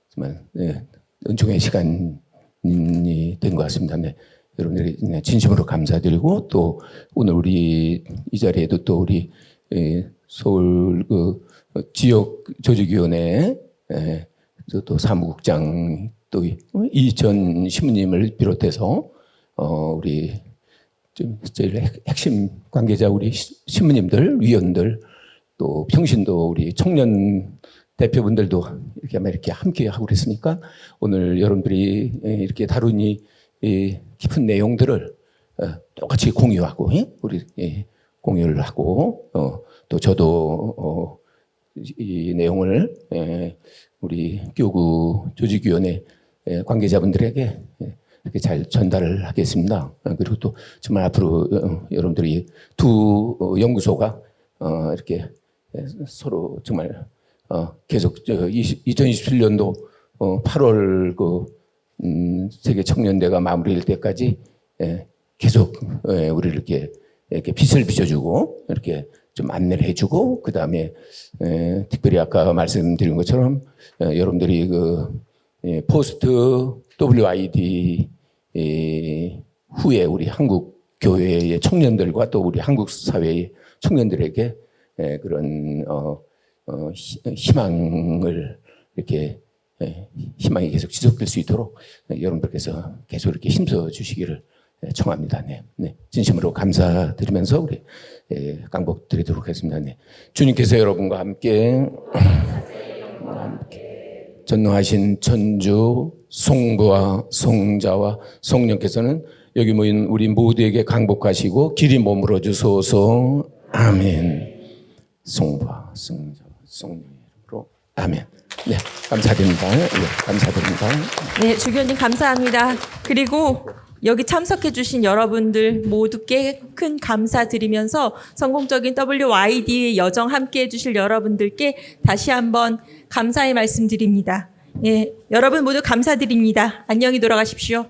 Speaker 14: 정말 은총의 시간이 된 것 같습니다. 네. 여러분들이 진심으로 감사드리고 또 오늘 우리 이 자리에도 또 우리 서울 그 지역 조직위원회 또 사무국장 또 이전 신부님을 비롯해서 우리 좀 제일 핵심 관계자 우리 신부님들, 위원들 또 평신도 우리 청년 대표분들도 이렇게 함께 하고 그랬으니까 오늘 여러분들이 이렇게 다룬 이 깊은 내용들을 똑같이 공유하고 우리 공유를 하고 또 저도 이 내용을 우리 교구 조직위원회 관계자분들에게 이렇게 잘 전달을 하겠습니다. 그리고 또 정말 앞으로 여러분들이 두 연구소가 이렇게 서로 정말 계속 2027년도 8월 그 세계 청년대가 마무리될 때까지 계속 우리를 이렇게 빛을 비춰주고 이렇게 좀 안내를 해주고 그 다음에 특별히 아까 말씀드린 것처럼 여러분들이 그 포스트 WID 후에 우리 한국 교회의 청년들과 또 우리 한국 사회의 청년들에게 그런 희망을 이렇게 희망이 계속 지속될 수 있도록 여러분들께서 계속 이렇게 힘써 주시기를 청합니다. 네, 진심으로 감사드리면서 우리 강복 드리도록 하겠습니다. 네, 주님께서 여러분과 함께 전능하신 천주 성부와 성자와 성령께서는 여기 모인 우리 모두에게 강복하시고 길이 머물러 주소서. 아멘. 성부와 성자와 성령으로 아멘. 네, 감사드립니다. 네, 감사드립니다.
Speaker 2: 네, 주교님 감사합니다. 그리고 여기 참석해 주신 여러분들 모두께 큰 감사드리면서 성공적인 WID의 여정 함께 해 주실 여러분들께 다시 한번 감사의 말씀드립니다. 예, 여러분 모두 감사드립니다. 안녕히 돌아가십시오.